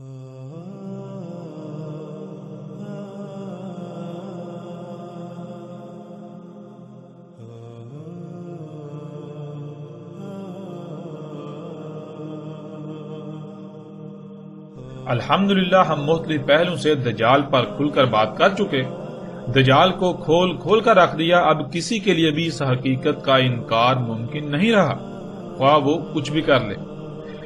الحمدللہ ہم مختلف پہلوں سے دجال پر کھل کر بات کر چکے۔ دجال کو کھول کھول کر رکھ دیا، اب کسی کے لیے بھی اس حقیقت کا انکار ممکن نہیں رہا، خواہ وہ کچھ بھی کر لے۔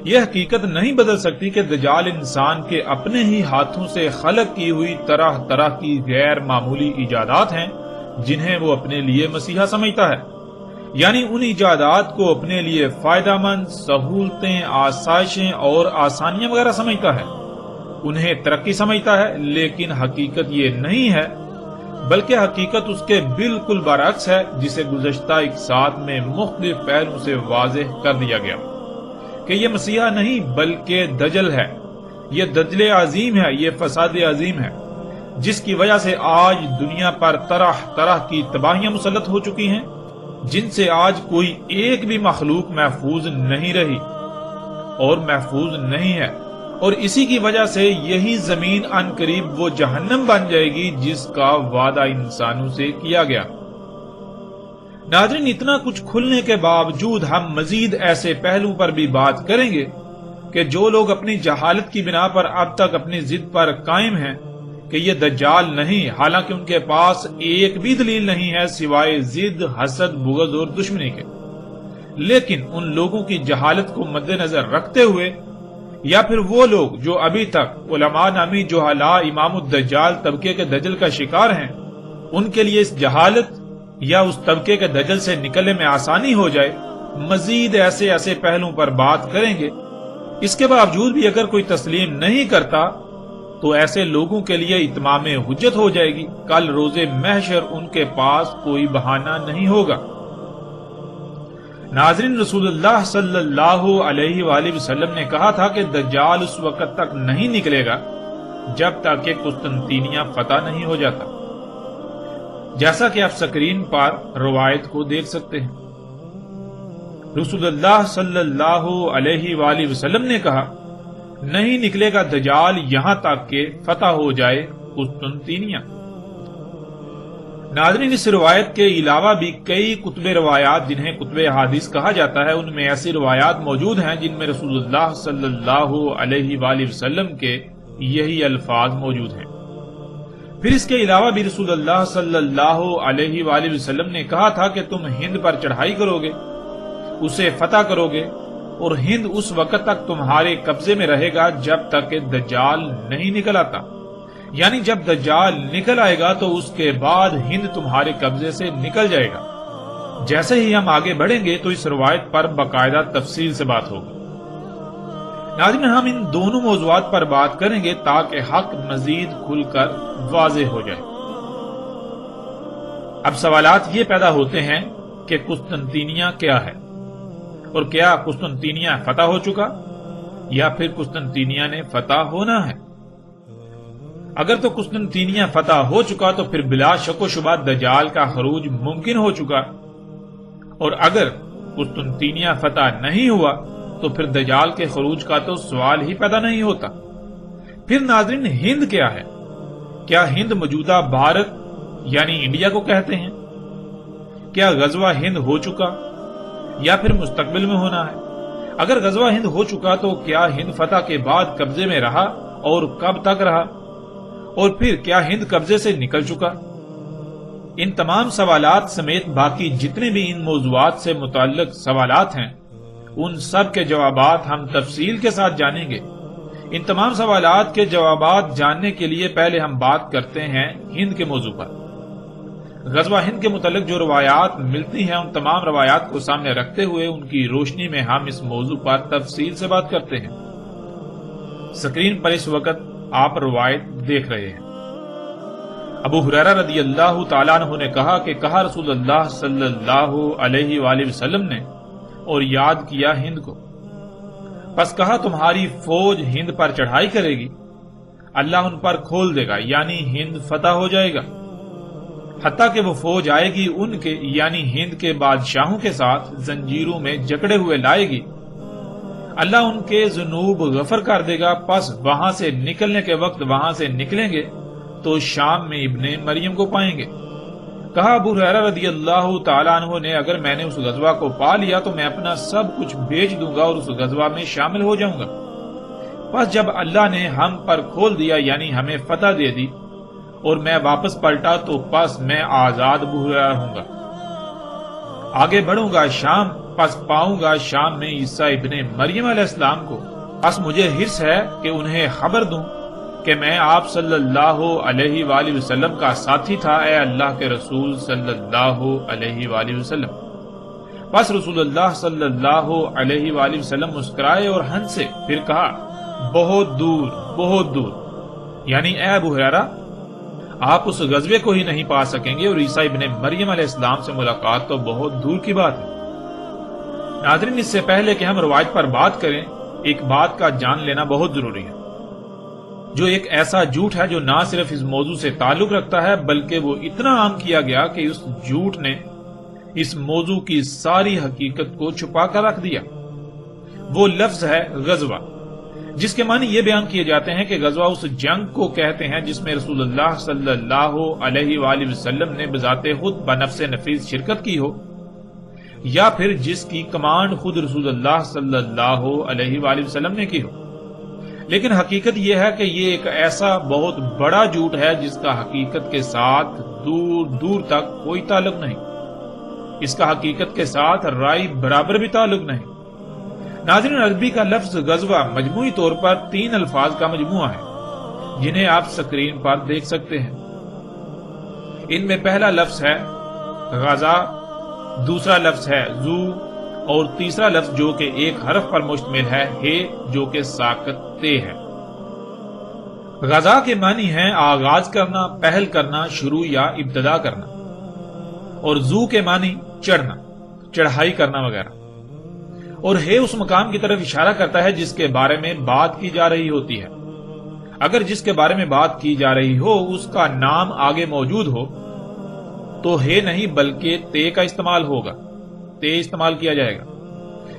یہ حقیقت نہیں بدل سکتی کہ دجال انسان کے اپنے ہی ہاتھوں سے خلق کی ہوئی طرح طرح کی غیر معمولی ایجادات ہیں جنہیں وہ اپنے لیے مسیحا سمجھتا ہے، یعنی ان ایجادات کو اپنے لیے فائدہ مند، سہولتیں، آسائشیں اور آسانیاں وغیرہ سمجھتا ہے، انہیں ترقی سمجھتا ہے، لیکن حقیقت یہ نہیں ہے، بلکہ حقیقت اس کے بالکل برعکس ہے، جسے گزشتہ ایک ساتھ میں مختلف پہلوں سے واضح کر دیا گیا کہ یہ مسیحا نہیں بلکہ دجل ہے، یہ دجل عظیم ہے، یہ فساد عظیم ہے، جس کی وجہ سے آج دنیا پر طرح طرح کی تباہیاں مسلط ہو چکی ہیں، جن سے آج کوئی ایک بھی مخلوق محفوظ نہیں رہی اور محفوظ نہیں ہے، اور اسی کی وجہ سے یہی زمین ان قریب وہ جہنم بن جائے گی جس کا وعدہ انسانوں سے کیا گیا۔ ناظرین، اتنا کچھ کھلنے کے باوجود ہم مزید ایسے پہلوؤں پر بھی بات کریں گے کہ جو لوگ اپنی جہالت کی بنا پر اب تک اپنی ضد پر قائم ہیں کہ یہ دجال نہیں، حالانکہ ان کے پاس ایک بھی دلیل نہیں ہے سوائے ضد، حسد، بغض اور دشمنی کے، لیکن ان لوگوں کی جہالت کو مد نظر رکھتے ہوئے، یا پھر وہ لوگ جو ابھی تک علماء نامی جہلاء امام الدجال طبقے کے دجل کا شکار ہیں، ان کے لیے اس جہالت یا اس طبقے کے دجل سے نکلنے میں آسانی ہو جائے، مزید ایسے پہلوؤں پر بات کریں گے۔ اس کے باوجود بھی اگر کوئی تسلیم نہیں کرتا تو ایسے لوگوں کے لیے اتمام حجت ہو جائے گی، کل روز محشر ان کے پاس کوئی بہانہ نہیں ہوگا۔ ناظرین، رسول اللہ صلی اللہ علیہ وآلہ وسلم نے کہا تھا کہ دجال اس وقت تک نہیں نکلے گا جب تک کہ قسطنطینیہ فتح نہیں ہو جاتا، جیسا کہ آپ سکرین پر روایت کو دیکھ سکتے ہیں۔ رسول اللہ صلی اللہ علیہ وآلہ وسلم نے کہا، نہیں نکلے گا دجال یہاں تک کہ فتح ہو جائے قسطنطینیہ۔ ناظرین، اس روایت کے علاوہ بھی کئی کتب روایات جنہیں کتب احادیث کہا جاتا ہے، ان میں ایسی روایات موجود ہیں جن میں رسول اللہ صلی اللہ علیہ وآلہ وسلم کے یہی الفاظ موجود ہیں۔ پھر اس کے علاوہ بھی رسول اللہ صلی اللہ علیہ وآلہ وسلم نے کہا تھا کہ تم ہند پر چڑھائی کرو گے، اسے فتح کرو گے، اور ہند اس وقت تک تمہارے قبضے میں رہے گا جب تک کہ دجال نہیں نکل آتا، یعنی جب دجال نکل آئے گا تو اس کے بعد ہند تمہارے قبضے سے نکل جائے گا۔ جیسے ہی ہم آگے بڑھیں گے تو اس روایت پر باقاعدہ تفصیل سے بات ہوگی۔ ناظرین، ہم ان دونوں موضوعات پر بات کریں گے تاکہ حق مزید کھل کر واضح ہو جائے۔ اب سوالات یہ پیدا ہوتے ہیں کہ قسطنطینیہ کیا ہے، اور کیا قسطنطینیہ فتح ہو چکا یا پھر قسطنطینیہ نے فتح ہونا ہے؟ اگر تو قسطنطینیہ فتح ہو چکا تو پھر بلا شک و شبہ دجال کا خروج ممکن ہو چکا، اور اگر قسطنطینیہ فتح نہیں ہوا تو پھر دجال کے خروج کا تو سوال ہی پیدا نہیں ہوتا۔ پھر ناظرین، ہند کیا ہے؟ کیا ہند موجودہ بھارت یعنی انڈیا کو کہتے ہیں؟ کیا غزوہ ہند ہو چکا یا پھر مستقبل میں ہونا ہے؟ اگر غزوہ ہند ہو چکا تو کیا ہند فتح کے بعد قبضے میں رہا اور کب تک رہا؟ اور پھر کیا ہند قبضے سے نکل چکا؟ ان تمام سوالات سمیت باقی جتنے بھی ان موضوعات سے متعلق سوالات ہیں، ان سب کے جوابات ہم تفصیل کے ساتھ جانیں گے۔ ان تمام سوالات کے جوابات جاننے کے لیے پہلے ہم بات کرتے ہیں ہند کے موضوع پر۔ غزوہ ہند کے متعلق جو روایات ملتی ہیں، ان تمام روایات کو سامنے رکھتے ہوئے ان کی روشنی میں ہم اس موضوع پر تفصیل سے بات کرتے ہیں۔ سکرین پر اس وقت آپ روایت دیکھ رہے ہیں۔ ابو ہریرہ رضی اللہ تعالیٰ عنہ نے کہا کہ کہا رسول اللہ صلی اللہ علیہ وآلہ وسلم نے، اور یاد کیا ہند کو، پس کہا تمہاری فوج ہند پر چڑھائی کرے گی، اللہ ان پر کھول دے گا، یعنی ہند فتح ہو جائے گا، حتیٰ کہ وہ فوج آئے گی ان کے یعنی ہند کے بادشاہوں کے ساتھ زنجیروں میں جکڑے ہوئے لائے گی، اللہ ان کے ذنوب غفر کر دے گا، پس وہاں سے نکلنے کے وقت وہاں سے نکلیں گے تو شام میں ابن مریم کو پائیں گے۔ کہا ابو ہریرہ رضی اللہ تعالیٰ عنہ نے اگر میں نے اس غزوہ کو پا لیا تو میں اپنا سب کچھ بیچ دوں گا اور اس غزوہ میں شامل ہو جاؤں گا۔ پس جب اللہ نے ہم پر کھول دیا یعنی ہمیں فتح دے دی اور میں واپس پلٹا تو پس میں آزاد ابو ہریرہ ہوں گا، آگے بڑھوں گا شام، پس پاؤں گا شام میں عیسیٰ ابن مریم علیہ السلام کو، پس مجھے حرص ہے کہ انہیں خبر دوں کہ میں آپ صلی اللہ علیہ وآلہ وسلم کا ساتھی تھا، اے اللہ کے رسول صلی اللہ علیہ وآلہ وسلم۔ پس رسول اللہ صلی اللہ علیہ وآلہ وسلم مسکرائے اور ہنسے، پھر کہا بہت دور بہت دور، یعنی اے ابو ہریرہ آپ اس غزوے کو ہی نہیں پا سکیں گے اور عیسیٰ ابن مریم علیہ السلام سے ملاقات تو بہت دور کی بات ہے۔ ناظرین، اس سے پہلے کہ ہم روایت پر بات کریں، ایک بات کا جان لینا بہت ضروری ہے، جو ایک ایسا جھوٹ ہے جو نہ صرف اس موضوع سے تعلق رکھتا ہے بلکہ وہ اتنا عام کیا گیا کہ اس جھوٹ نے اس موضوع کی ساری حقیقت کو چھپا کر رکھ دیا۔ وہ لفظ ہے غزوہ، جس کے معنی یہ بیان کیے جاتے ہیں کہ غزوہ اس جنگ کو کہتے ہیں جس میں رسول اللہ صلی اللہ علیہ وآلہ وسلم نے بذات خود بنفس نفیس شرکت کی ہو، یا پھر جس کی کمانڈ خود رسول اللہ صلی اللہ علیہ وآلہ وسلم نے کی ہو۔ لیکن حقیقت یہ ہے کہ یہ ایک ایسا بہت بڑا جھوٹ ہے جس کا حقیقت کے ساتھ دور دور تک کوئی تعلق نہیں، اس کا حقیقت کے ساتھ رائی برابر بھی تعلق نہیں۔ ناظرین، عربی کا لفظ غزوہ مجموعی طور پر 3 الفاظ کا مجموعہ ہے جنہیں آپ سکرین پر دیکھ سکتے ہیں۔ ان میں پہلا لفظ ہے غزا، دوسرا لفظ ہے زو، اور تیسرا لفظ جو کہ ایک حرف پر مشتمل ہے ہے، جو کہ ساکت تے ہے۔ غزا کے معنی ہے آغاز کرنا، پہل کرنا، شروع یا ابتدا کرنا، اور زو کے معنی چڑھنا، چڑھائی کرنا وغیرہ، اور ہے اس مقام کی طرف اشارہ کرتا ہے جس کے بارے میں بات کی جا رہی ہوتی ہے۔ اگر جس کے بارے میں بات کی جا رہی ہو اس کا نام آگے موجود ہو تو ہے نہیں بلکہ تے کا استعمال ہوگا، تے استعمال کیا جائے گا،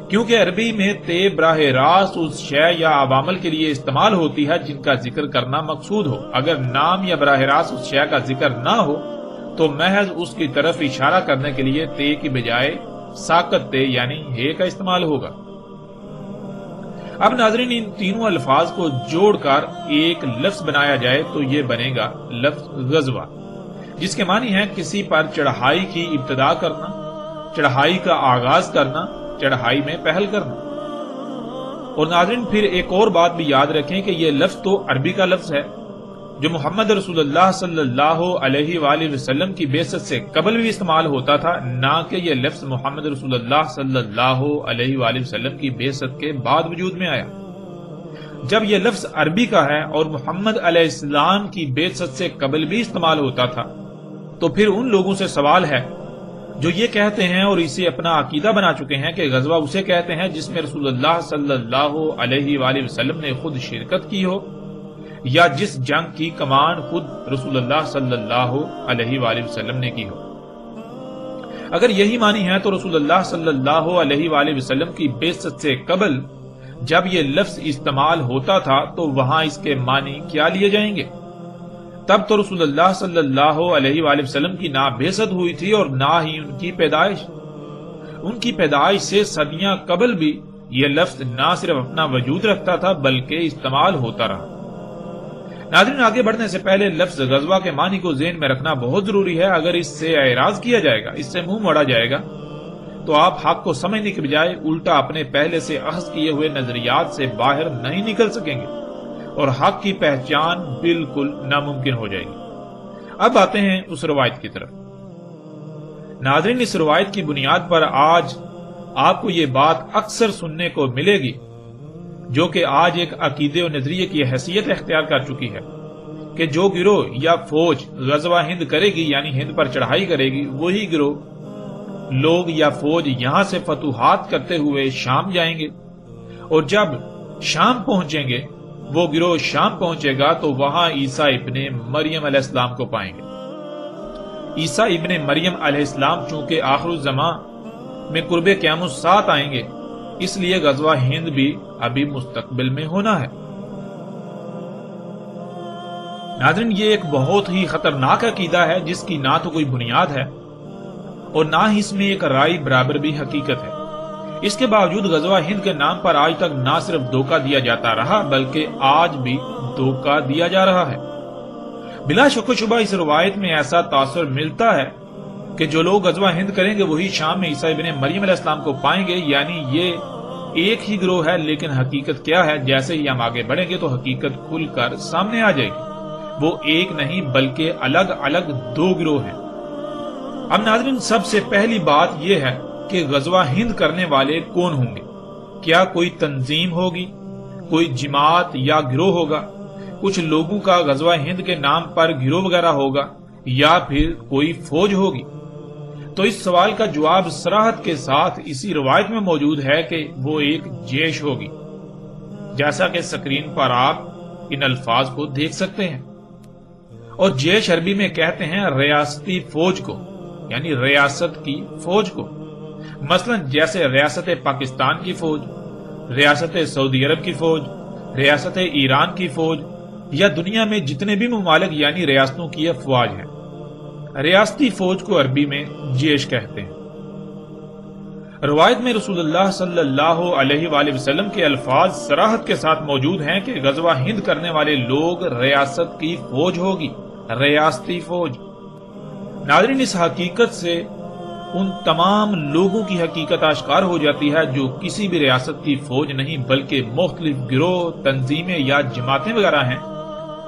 کیونکہ عربی میں تے براہ راست اس شے یا عوامل کے لیے استعمال ہوتی ہے جن کا ذکر کرنا مقصود ہو۔ اگر نام یا براہ راست اس شے کا ذکر نہ ہو تو محض اس کی طرف اشارہ کرنے کے لیے تے کی بجائے ساکت تے یعنی ہے کا استعمال ہوگا۔ اب ناظرین، ان تینوں الفاظ کو جوڑ کر ایک لفظ بنایا جائے تو یہ بنے گا لفظ غزوہ، جس کے معنی ہے کسی پر چڑھائی کی ابتدا کرنا، چڑھائی کا آغاز کرنا، چڑھائی میں پہل کرنا۔ اور ناظرین، پھر ایک اور بات بھی یاد رکھیں کہ یہ لفظ تو عربی کا لفظ ہے جو محمد رسول اللہ صلی اللہ علیہ وآلہ وسلم کی بعثت سے قبل بھی استعمال ہوتا تھا، نہ کہ یہ لفظ محمد رسول اللہ صلی اللہ علیہ وآلہ وسلم کی بعثت کے بعد وجود میں آیا۔ جب یہ لفظ عربی کا ہے اور محمد علیہ السلام کی بعثت سے قبل بھی استعمال ہوتا تھا تو پھر ان لوگوں سے سوال ہے جو یہ کہتے ہیں اور اسے اپنا عقیدہ بنا چکے ہیں کہ غزوہ اسے کہتے ہیں جس میں رسول اللہ صلی اللہ علیہ وآلہ وسلم نے خود شرکت کی ہو، یا جس جنگ کی کمانڈ خود رسول اللہ صلی اللہ علیہ وآلہ وسلم نے کی ہو۔ اگر یہی معنی ہے تو رسول اللہ صلی اللہ علیہ وآلہ وسلم کی بعثت سے قبل جب یہ لفظ استعمال ہوتا تھا تو وہاں اس کے معنی کیا لیے جائیں گے؟ تب تو رسول اللہ صلی اللہ علیہ وآلہ وسلم کی نہ بعثت ہوئی تھی اور نہ ہی ان کی پیدائش۔ ان کی پیدائش سے صدیاں قبل بھی یہ لفظ نہ صرف اپنا وجود رکھتا تھا بلکہ استعمال ہوتا رہا۔ ناظرین، آگے بڑھنے سے پہلے لفظ غزوہ کے معنی کو ذہن میں رکھنا بہت ضروری ہے۔ اگر اس سے اعراض کیا جائے گا، اس سے منہ موڑا جائے گا تو آپ حق کو سمجھنے کے بجائے الٹا اپنے پہلے سے اخذ کیے ہوئے نظریات سے باہر نہیں نکل سکیں گے اور حق کی پہچان بالکل ناممکن ہو جائے گی۔ اب آتے ہیں اس روایت کی طرف۔ ناظرین، اس روایت کی بنیاد پر آج آپ کو یہ بات اکثر سننے کو ملے گی جو کہ آج ایک عقیدے و نظریے کی حیثیت اختیار کر چکی ہے کہ جو گروہ یا فوج غزوہ ہند کرے گی یعنی ہند پر چڑھائی کرے گی، وہی گروہ لوگ یا فوج یہاں سے فتوحات کرتے ہوئے شام جائیں گے، اور جب شام پہنچیں گے، وہ گروہ شام پہنچے گا تو وہاں عیسیٰ ابن مریم علیہ السلام کو پائیں گے۔ عیسیٰ ابن مریم علیہ السلام چونکہ آخر الزمان میں قرب قیام الساعت آئیں گے اس لیے غزوہ ہند بھی ابھی مستقبل میں ہونا ہے۔ ناظرین، یہ ایک بہت ہی خطرناک عقیدہ ہے جس کی نہ تو کوئی بنیاد ہے اور نہ ہی اس میں ایک رائے برابر بھی حقیقت ہے۔ اس کے باوجود غزوہ ہند کے نام پر آج تک نہ صرف دھوکہ دیا جاتا رہا بلکہ آج بھی دھوکہ دیا جا رہا ہے۔ بلا شک و شبہ اس روایت میں ایسا تاثر ملتا ہے کہ جو لوگ غزوہ ہند کریں گے وہی شام میں عیسیٰ ابن مریم علیہ السلام کو پائیں گے، یعنی یہ ایک ہی گروہ ہے، لیکن حقیقت کیا ہے؟ جیسے ہی ہم آگے بڑھیں گے تو حقیقت کھل کر سامنے آ جائے گی۔ وہ ایک نہیں بلکہ الگ الگ دو گروہ ہیں۔ اب ناظرین، سب سے پہلی بات یہ ہے کہ غزوہ ہند کرنے والے کون ہوں گے؟ کیا کوئی تنظیم ہوگی، کوئی جماعت یا گروہ ہوگا، کچھ لوگوں کا غزوہ ہند کے نام پر گروہ وغیرہ ہوگا، یا پھر کوئی فوج ہوگی؟ تو اس سوال کا جواب صراحت کے ساتھ اسی روایت میں موجود ہے کہ وہ ایک جیش ہوگی، جیسا کہ سکرین پر آپ ان الفاظ کو دیکھ سکتے ہیں۔ اور جیش عربی میں کہتے ہیں ریاستی فوج کو، یعنی ریاست کی فوج کو۔ مثلا جیسے ریاست پاکستان کی فوج، ریاست سعودی عرب کی فوج، ریاست ایران کی فوج، یا دنیا میں جتنے بھی ممالک یعنی ریاستوں کی افواج ہیں، ریاستی فوج کو عربی میں جیش کہتے ہیں۔ روایت میں رسول اللہ صلی اللہ علیہ وآلہ وسلم کے الفاظ صراحت کے ساتھ موجود ہیں کہ غزوہ ہند کرنے والے لوگ ریاست کی فوج ہوگی، ریاستی فوج۔ ناظرین، اس حقیقت سے ان تمام لوگوں کی حقیقت آشکار ہو جاتی ہے جو کسی بھی ریاست کی فوج نہیں بلکہ مختلف گروہ، تنظیمیں یا جماعتیں وغیرہ ہیں،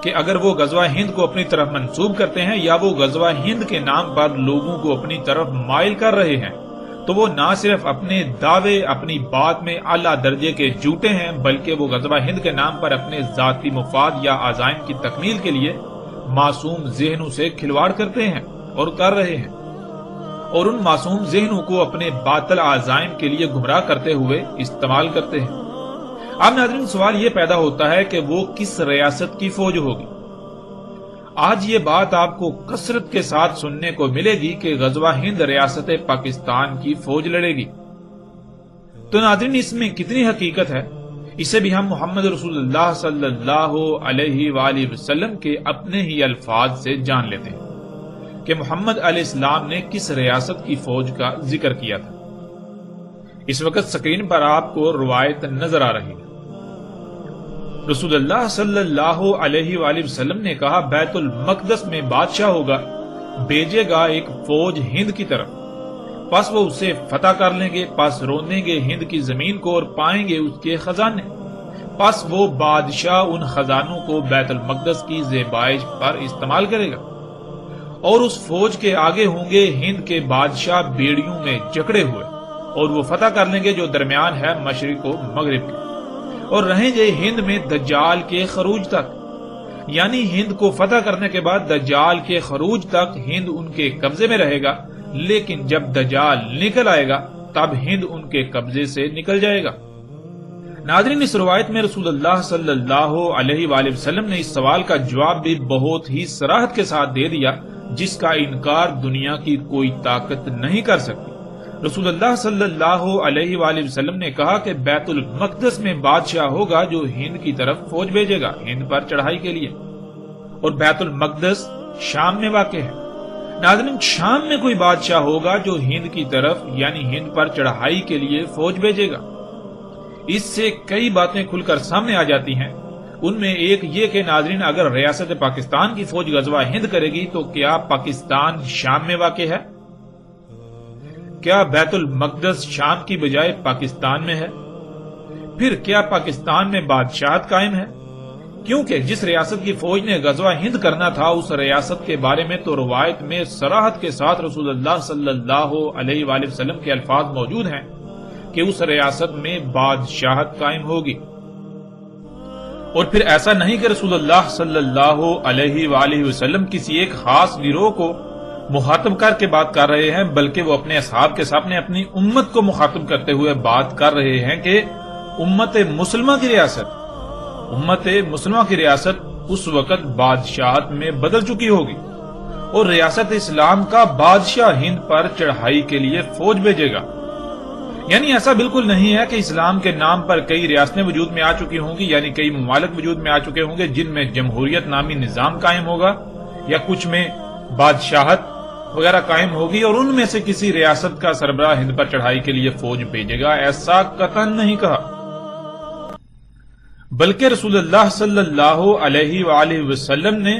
کہ اگر وہ غزوہ ہند کو اپنی طرف منسوب کرتے ہیں یا وہ غزوہ ہند کے نام پر لوگوں کو اپنی طرف مائل کر رہے ہیں تو وہ نہ صرف اپنے دعوے، اپنی بات میں اعلیٰ درجے کے جھوٹے ہیں بلکہ وہ غزوہ ہند کے نام پر اپنے ذاتی مفاد یا عزائم کی تکمیل کے لیے معصوم ذہنوں سے کھلواڑ کرتے ہیں اور کر رہے ہیں، اور ان معصوم ذہنوں کو اپنے باطل عزائم کے لیے گمراہ کرتے ہوئے استعمال کرتے ہیں۔ اب ناظرین، سوال یہ پیدا ہوتا ہے کہ وہ کس ریاست کی فوج ہوگی؟ آج یہ بات آپ کو کثرت کے ساتھ سننے کو ملے گی کہ غزوہ ہند ریاست پاکستان کی فوج لڑے گی۔ تو ناظرین، اس میں کتنی حقیقت ہے؟ اسے بھی ہم محمد رسول اللہ صلی اللہ علیہ وآلہ وسلم کے اپنے ہی الفاظ سے جان لیتے ہیں کہ محمد علیہ السلام نے کس ریاست کی فوج کا ذکر کیا تھا۔ اس وقت سکرین پر آپ کو روایت نظر آ رہی ہے۔ رسول اللہ صلی اللہ علیہ وآلہ وسلم نے کہا، بیت المقدس میں بادشاہ ہوگا، بھیجے گا ایک فوج ہند کی طرف، پس وہ اسے فتح کر لیں گے، پس روندیں گے ہند کی زمین کو اور پائیں گے اس کے خزانے، پس وہ بادشاہ ان خزانوں کو بیت المقدس کی زیبائش پر استعمال کرے گا، اور اس فوج کے آگے ہوں گے ہند کے بادشاہ بیڑیوں میں جکڑے ہوئے، اور وہ فتح کر لیں گے جو درمیان ہے مشرق و مغرب کے، اور رہیں گے ہند میں دجال کے خروج تک، یعنی ہند کو فتح کرنے کے بعد دجال کے خروج تک ہند ان کے قبضے میں رہے گا، لیکن جب دجال نکل آئے گا تب ہند ان کے قبضے سے نکل جائے گا۔ ناظرین، اس روایت میں رسول اللہ صلی اللہ علیہ وآلہ وسلم نے اس سوال کا جواب بھی بہت ہی صراحت کے ساتھ دے دیا جس کا انکار دنیا کی کوئی طاقت نہیں کر سکتی۔ رسول اللہ صلی اللہ علیہ وآلہ وسلم نے کہا کہ بیت المقدس میں بادشاہ ہوگا جو ہند کی طرف فوج بھیجے گا ہند پر چڑھائی کے لیے، اور بیت المقدس شام میں واقع ہے۔ ناظرین، شام میں کوئی بادشاہ ہوگا جو ہند کی طرف یعنی ہند پر چڑھائی کے لیے فوج بھیجے گا۔ اس سے کئی باتیں کھل کر سامنے آ جاتی ہیں۔ ان میں ایک یہ کہ ناظرین، اگر ریاست پاکستان کی فوج غزوہ ہند کرے گی تو کیا پاکستان شام میں واقع ہے؟ کیا بیت المقدس شام کی بجائے پاکستان میں ہے؟ پھر کیا پاکستان میں بادشاہت قائم ہے؟ کیونکہ جس ریاست کی فوج نے غزوہ ہند کرنا تھا اس ریاست کے بارے میں تو روایت میں صراحت کے ساتھ رسول اللہ صلی اللہ علیہ وآلہ وسلم کے الفاظ موجود ہیں کہ اس ریاست میں بادشاہت قائم ہوگی۔ اور پھر ایسا نہیں کہ رسول اللہ صلی اللہ علیہ وآلہ وسلم کسی ایک خاص گروہ کو مخاطب کر کے بات کر رہے ہیں، بلکہ وہ اپنے اصحاب کے سامنے اپنی امت کو مخاطب کرتے ہوئے بات کر رہے ہیں کہ امت مسلمہ کی ریاست اس وقت بادشاہت میں بدل چکی ہوگی، اور ریاست اسلام کا بادشاہ ہند پر چڑھائی کے لیے فوج بھیجے گا۔ یعنی ایسا بالکل نہیں ہے کہ اسلام کے نام پر کئی ریاستیں وجود میں آ چکی ہوں گی، یعنی کئی ممالک وجود میں آ چکے ہوں گے جن میں جمہوریت نامی نظام قائم ہوگا یا کچھ میں بادشاہت وغیرہ قائم ہوگی اور ان میں سے کسی ریاست کا سربراہ ہند پر چڑھائی کے لیے فوج بھیجے گا، ایسا قطعاً نہیں کہا۔ بلکہ رسول اللہ صلی اللہ علیہ وآلہ وسلم نے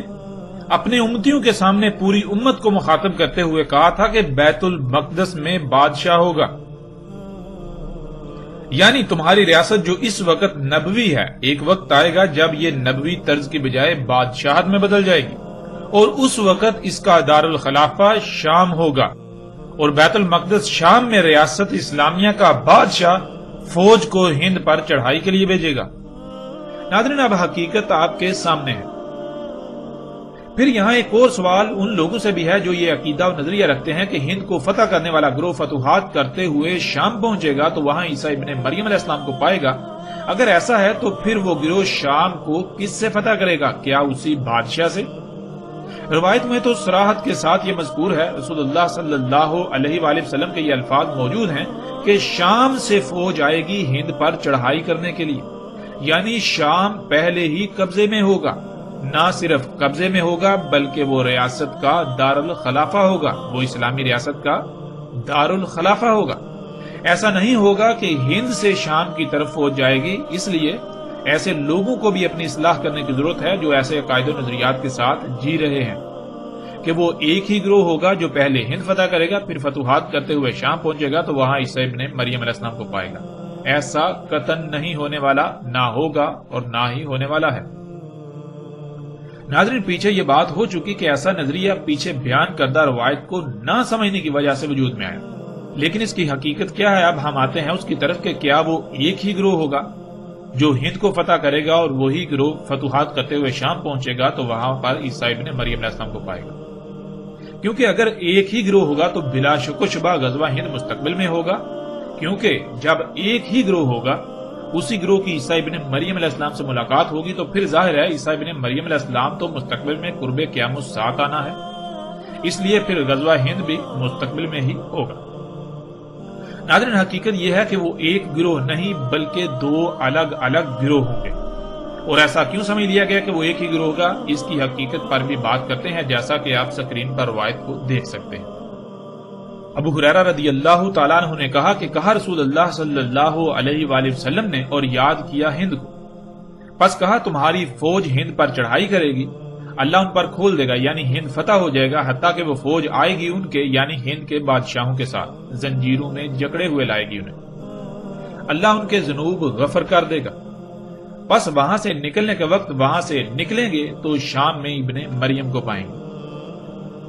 اپنے امتیوں کے سامنے پوری امت کو مخاطب کرتے ہوئے کہا تھا کہ بیت المقدس میں بادشاہ ہوگا، یعنی تمہاری ریاست جو اس وقت نبوی ہے، ایک وقت آئے گا جب یہ نبوی طرز کی بجائے بادشاہت میں بدل جائے گی، اور اس وقت اس کا دارالخلافہ شام ہوگا، اور بیت المقدس شام میں ریاست اسلامیہ کا بادشاہ فوج کو ہند پر چڑھائی کے لیے بھیجے گا۔ ناظرین، اب حقیقت آپ کے سامنے ہے۔ پھر یہاں ایک اور سوال ان لوگوں سے بھی ہے جو یہ عقیدہ و نظریہ رکھتے ہیں کہ ہند کو فتح کرنے والا گروہ فتوحات کرتے ہوئے شام پہنچے گا تو وہاں عیسیٰ ابن مریم علیہ السلام کو پائے گا۔ اگر ایسا ہے تو پھر وہ گروہ شام کو کس سے فتح کرے گا؟ کیا اسی بادشاہ سے؟ روایت میں تو صراحت کے ساتھ یہ مذکور ہے، رسول اللہ صلی اللہ علیہ وآلہ وسلم کے یہ الفاظ موجود ہیں کہ شام سے فوج آئے گی ہند پر چڑھائی کرنے کے لیے، یعنی شام پہلے ہی قبضے میں ہوگا، نہ صرف قبضے میں ہوگا بلکہ وہ ریاست کا دارالخلافہ ہوگا، وہ اسلامی ریاست کا دارالخلافہ ہوگا۔ ایسا نہیں ہوگا کہ ہند سے شام کی طرف فوج جائے گی، اس لیے ایسے لوگوں کو بھی اپنی اصلاح کرنے کی ضرورت ہے جو ایسے عقائد و نظریات کے ساتھ جی رہے ہیں کہ وہ ایک ہی گروہ ہوگا جو پہلے ہند فتح کرے گا، پھر فتوحات کرتے ہوئے شام پہنچے گا تو وہاں عیسیٰ ابن مریم علیہ السلام کو پائے گا۔ ایسا قطعاً نہیں ہونے والا، نہ ہوگا اور نہ ہی ہونے والا ہے۔ ناظرین، پیچھے یہ بات ہو چکی کہ ایسا نظریہ پیچھے بیان کردہ روایت کو نہ سمجھنے کی وجہ سے وجود میں آیا، لیکن اس کی حقیقت کیا ہے؟ اب ہم آتے ہیں اس کی طرف کہ کیا وہ ایک ہی گروہ ہوگا جو ہند کو فتح کرے گا اور وہی گروہ فتوحات کرتے ہوئے شام پہنچے گا تو وہاں پر عیسیٰ ابن مریم علیہ السلام کو پائے گا؟ کیونکہ اگر ایک ہی گروہ ہوگا تو بلا شک و شبہ غزوہ ہند مستقبل میں ہوگا، کیونکہ جب ایک ہی گروہ ہوگا، اسی گروہ کی عیسیٰ ابن مریم علیہ السلام سے ملاقات ہوگی تو پھر ظاہر ہے عیسیٰ ابن مریم علیہ السلام تو مستقبل میں قرب قیامت الساعہ آنا ہے، اس لیے پھر غزوہ ہند بھی مستقبل میں ہی ہوگا۔ ناظرین، حقیقت یہ ہے کہ وہ ایک گروہ نہیں بلکہ دو الگ الگ گروہ ہوں گے، اور ایسا کیوں سمجھ لیا گیا کہ وہ ایک ہی گروہ ہوگا؟ اس کی حقیقت پر بھی بات کرتے ہیں، جیسا کہ آپ سکرین پر روایت کو دیکھ سکتے ہیں۔ ابو ہریرہ رضی اللہ تعالیٰ عنہ نے کہا کہ کہا رسول اللہ صلی اللہ علیہ وآلہ وسلم نے اور یاد کیا ہند کو، پس کہا تمہاری فوج ہند پر چڑھائی کرے گی، اللہ ان پر کھول دے گا، یعنی ہند فتح ہو جائے گا، حتیٰ کہ وہ فوج آئے گی ان کے یعنی ہند کے بادشاہوں کے ساتھ، زنجیروں میں جکڑے ہوئے لائے گی انہیں، اللہ ان کے ذنوب غفر کر دے گا، پس وہاں سے نکلنے کے وقت وہاں سے نکلیں گے تو شام میں ابن مریم کو پائیں گے۔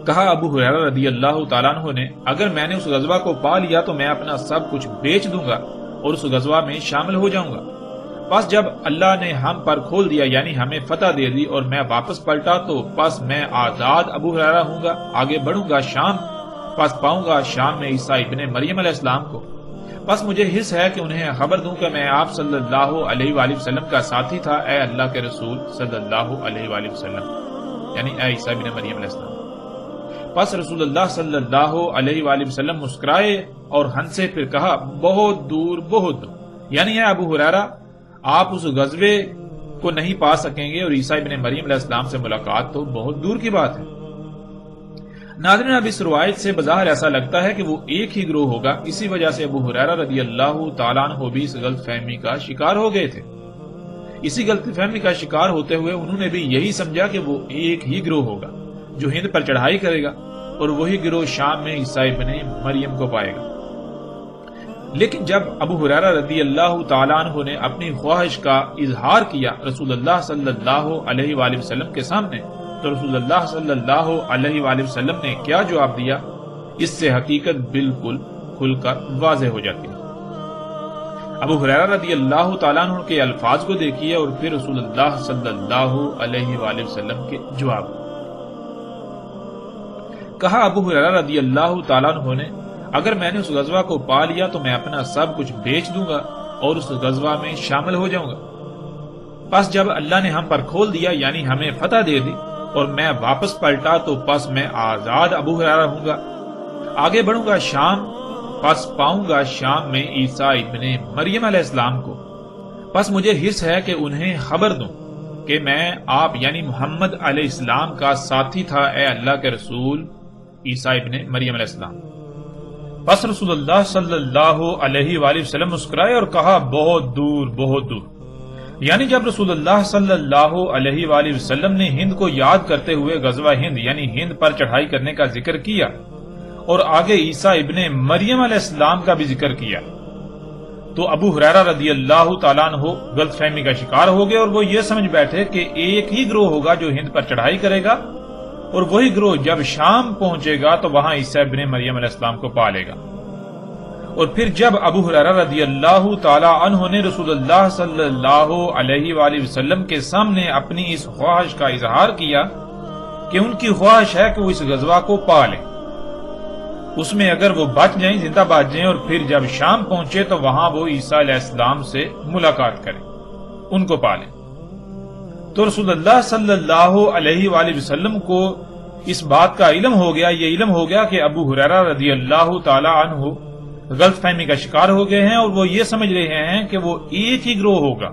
کہا ابو ہریرہ رضی اللہ تعالیٰ عنہ نے اگر میں نے اس غزوہ کو پا لیا تو میں اپنا سب کچھ بیچ دوں گا اور اس غزوہ میں شامل ہو جاؤں گا، پس جب اللہ نے ہم پر کھول دیا یعنی ہمیں فتح دے دی اور میں واپس پلٹا تو پس میں آزاد ابو ہریرہ ہوں گا، آگے بڑھوں گا شام، پس پاؤں گا شام میں عیسیٰ ابن مریم علیہ السلام کو، پس مجھے حس ہے کہ انہیں خبر دوں کہ میں آپ صلی اللہ علیہ وآلہ وسلم کا ساتھی تھا، اے اللہ کے رسول صلی اللہ علیہ وآلہ وسلم، یعنی اے عیسیٰ ابن مریم علیہ السلام۔ پس رسول اللہ صلی اللہ علیہ وآلہ وسلم مسکرائے اور ہنسے، پھر کہا بہت دور بہت دور، یعنی اے ابو ہریرہ آپ اس غزوے کو نہیں پا سکیں گے اور عیسیٰ ابن مریم علیہ السلام سے ملاقات تو بہت دور کی بات ہے۔ ناظرین، اب اس روایت سے بظاہر ایسا لگتا ہے کہ وہ ایک ہی گروہ ہوگا، اسی وجہ سے ابو ہریرہ رضی اللہ تعالیٰ عنہ بھی اس غلط فہمی کا شکار ہو گئے تھے۔ اسی غلط فہمی کا شکار ہوتے ہوئے انہوں نے بھی یہی سمجھا کہ وہ ایک ہی گروہ ہوگا جو ہند پر چڑھائی کرے گا اور وہی گروہ شام میں عیسیٰ ابن مریم کو پائے گا۔ لیکن جب ابو ہریرہ رضی اللہ تعالیٰ عنہ نے اپنی خواہش کا اظہار کیا رسول اللہ صلی اللہ علیہ وآلہ وسلم کے سامنے تو رسول اللہ صلی اللہ علیہ وآلہ وسلم نے کیا جواب دیا، اس سے حقیقت بالکل کھل کر واضح ہو جاتی ہے۔ ابو ہریرہ رضی اللہ تعالیٰ عنہ کے الفاظ کو دیکھیے اور پھر رسول اللہ صلی اللہ علیہ وآلہ وسلم کے جواب۔ کہا ابو ہریرہ رضی اللہ تعالیٰ عنہ نے اگر میں نے اس غزوہ کو پا لیا تو میں اپنا سب کچھ بیچ دوں گا اور اس غزوہ میں شامل ہو جاؤں گا، پس جب اللہ نے ہم پر کھول دیا یعنی ہمیں فتح دے دی اور میں واپس پلٹا تو پس میں آزاد ابو ہریرہ ہوں گا، آگے بڑھوں گا شام، پس پاؤں گا شام میں عیسیٰ ابن مریم علیہ السلام کو، پس مجھے حرص ہے کہ انہیں خبر دوں کہ میں آپ یعنی محمد علیہ السلام کا ساتھی تھا، اے اللہ کے رسول عیسیٰ ابن مریم علیہ السلام۔ پس رسول اللہ صلی اللہ علیہ وآلہ وسلم مسکرائے اور کہا بہت دور بہت دور، یعنی جب رسول اللہ صلی اللہ علیہ وآلہ وسلم نے ہند کو یاد کرتے ہوئے غزوہ ہند یعنی ہند پر چڑھائی کرنے کا ذکر کیا اور آگے عیسیٰ ابن مریم علیہ السلام کا بھی ذکر کیا، تو ابو ہریرہ رضی اللہ تعالیٰ عنہ غلط فہمی کا شکار ہو گئے اور وہ یہ سمجھ بیٹھے کہ ایک ہی گروہ ہوگا جو ہند پر چڑھائی کرے گا اور وہی گروہ جب شام پہنچے گا تو وہاں عیسیٰ ابن مریم علیہ السلام کو پا لے گا۔ اور پھر جب ابو ہریرہ رضی اللہ تعالی عنہ نے رسول اللہ صلی اللہ علیہ وآلہ وسلم کے سامنے اپنی اس خواہش کا اظہار کیا کہ ان کی خواہش ہے کہ وہ اس غزوہ کو پا لیں، اس میں اگر وہ بچ جائیں زندہ بچ جائیں اور پھر جب شام پہنچے تو وہاں وہ عیسیٰ علیہ السلام سے ملاقات کریں، ان کو پا لیں۔ تو رسول اللہ صلی اللہ علیہ وآلہ وسلم کو اس بات کا علم ہو گیا، یہ علم ہو گیا کہ ابو ہریرہ رضی اللہ تعالی عنہ غلط فہمی کا شکار ہو گئے ہیں اور وہ یہ سمجھ رہے ہیں کہ وہ ایک ہی گروہ ہوگا۔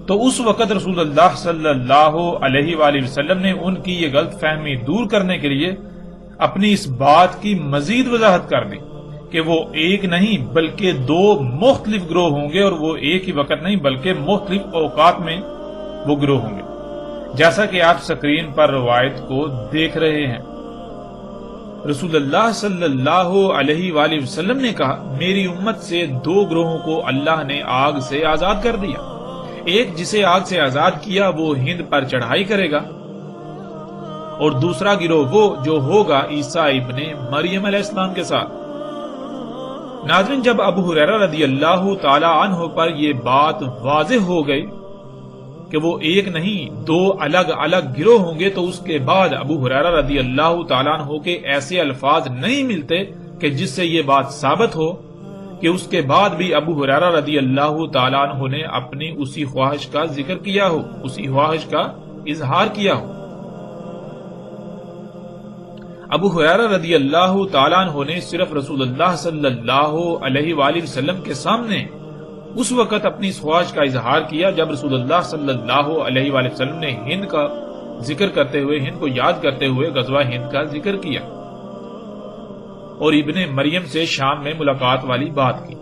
تو اس وقت رسول اللہ صلی اللہ علیہ وآلہ وسلم نے ان کی یہ غلط فہمی دور کرنے کے لیے اپنی اس بات کی مزید وضاحت کر دی کہ وہ ایک نہیں بلکہ دو مختلف گروہ ہوں گے، اور وہ ایک ہی وقت نہیں بلکہ مختلف اوقات میں وہ گروہ ہوں گے، جیسا کہ آپ سکرین پر روایت کو دیکھ رہے ہیں۔ رسول اللہ صلی اللہ علیہ وآلہ وسلم نے کہا میری امت سے دو گروہوں کو اللہ نے آگ سے آزاد کر دیا، ایک جسے آگ سے آزاد کیا وہ ہند پر چڑھائی کرے گا، اور دوسرا گروہ وہ جو ہوگا عیسیٰ ابن مریم علیہ السلام کے ساتھ۔ ناظرین، جب ابو ہریرہ رضی اللہ تعالی عنہ پر یہ بات واضح ہو گئی کہ وہ ایک نہیں دو الگ الگ گروہ ہوں گے، تو اس کے بعد ابو ہریرہ رضی اللہ تعالیٰ عنہ کے ایسے الفاظ نہیں ملتے کہ جس سے یہ بات ثابت ہو کہ اس کے بعد بھی ابو ہریرہ رضی اللہ تعالیٰ عنہ نے اپنی اسی خواہش کا ذکر کیا ہو، اسی خواہش کا اظہار کیا ہو۔ ابو ہریرہ رضی اللہ تعالیٰ عنہ نے صرف رسول اللہ صلی اللہ علیہ وآلہ وسلم کے سامنے اس وقت اپنی اس خواہش کا اظہار کیا جب رسول اللہ صلی اللہ علیہ وآلہ وسلم نے ہند کا ذکر کرتے ہوئے، ہند کو یاد کرتے ہوئے غزوہ ہند کا ذکر کیا اور ابن مریم سے شام میں ملاقات والی بات کی،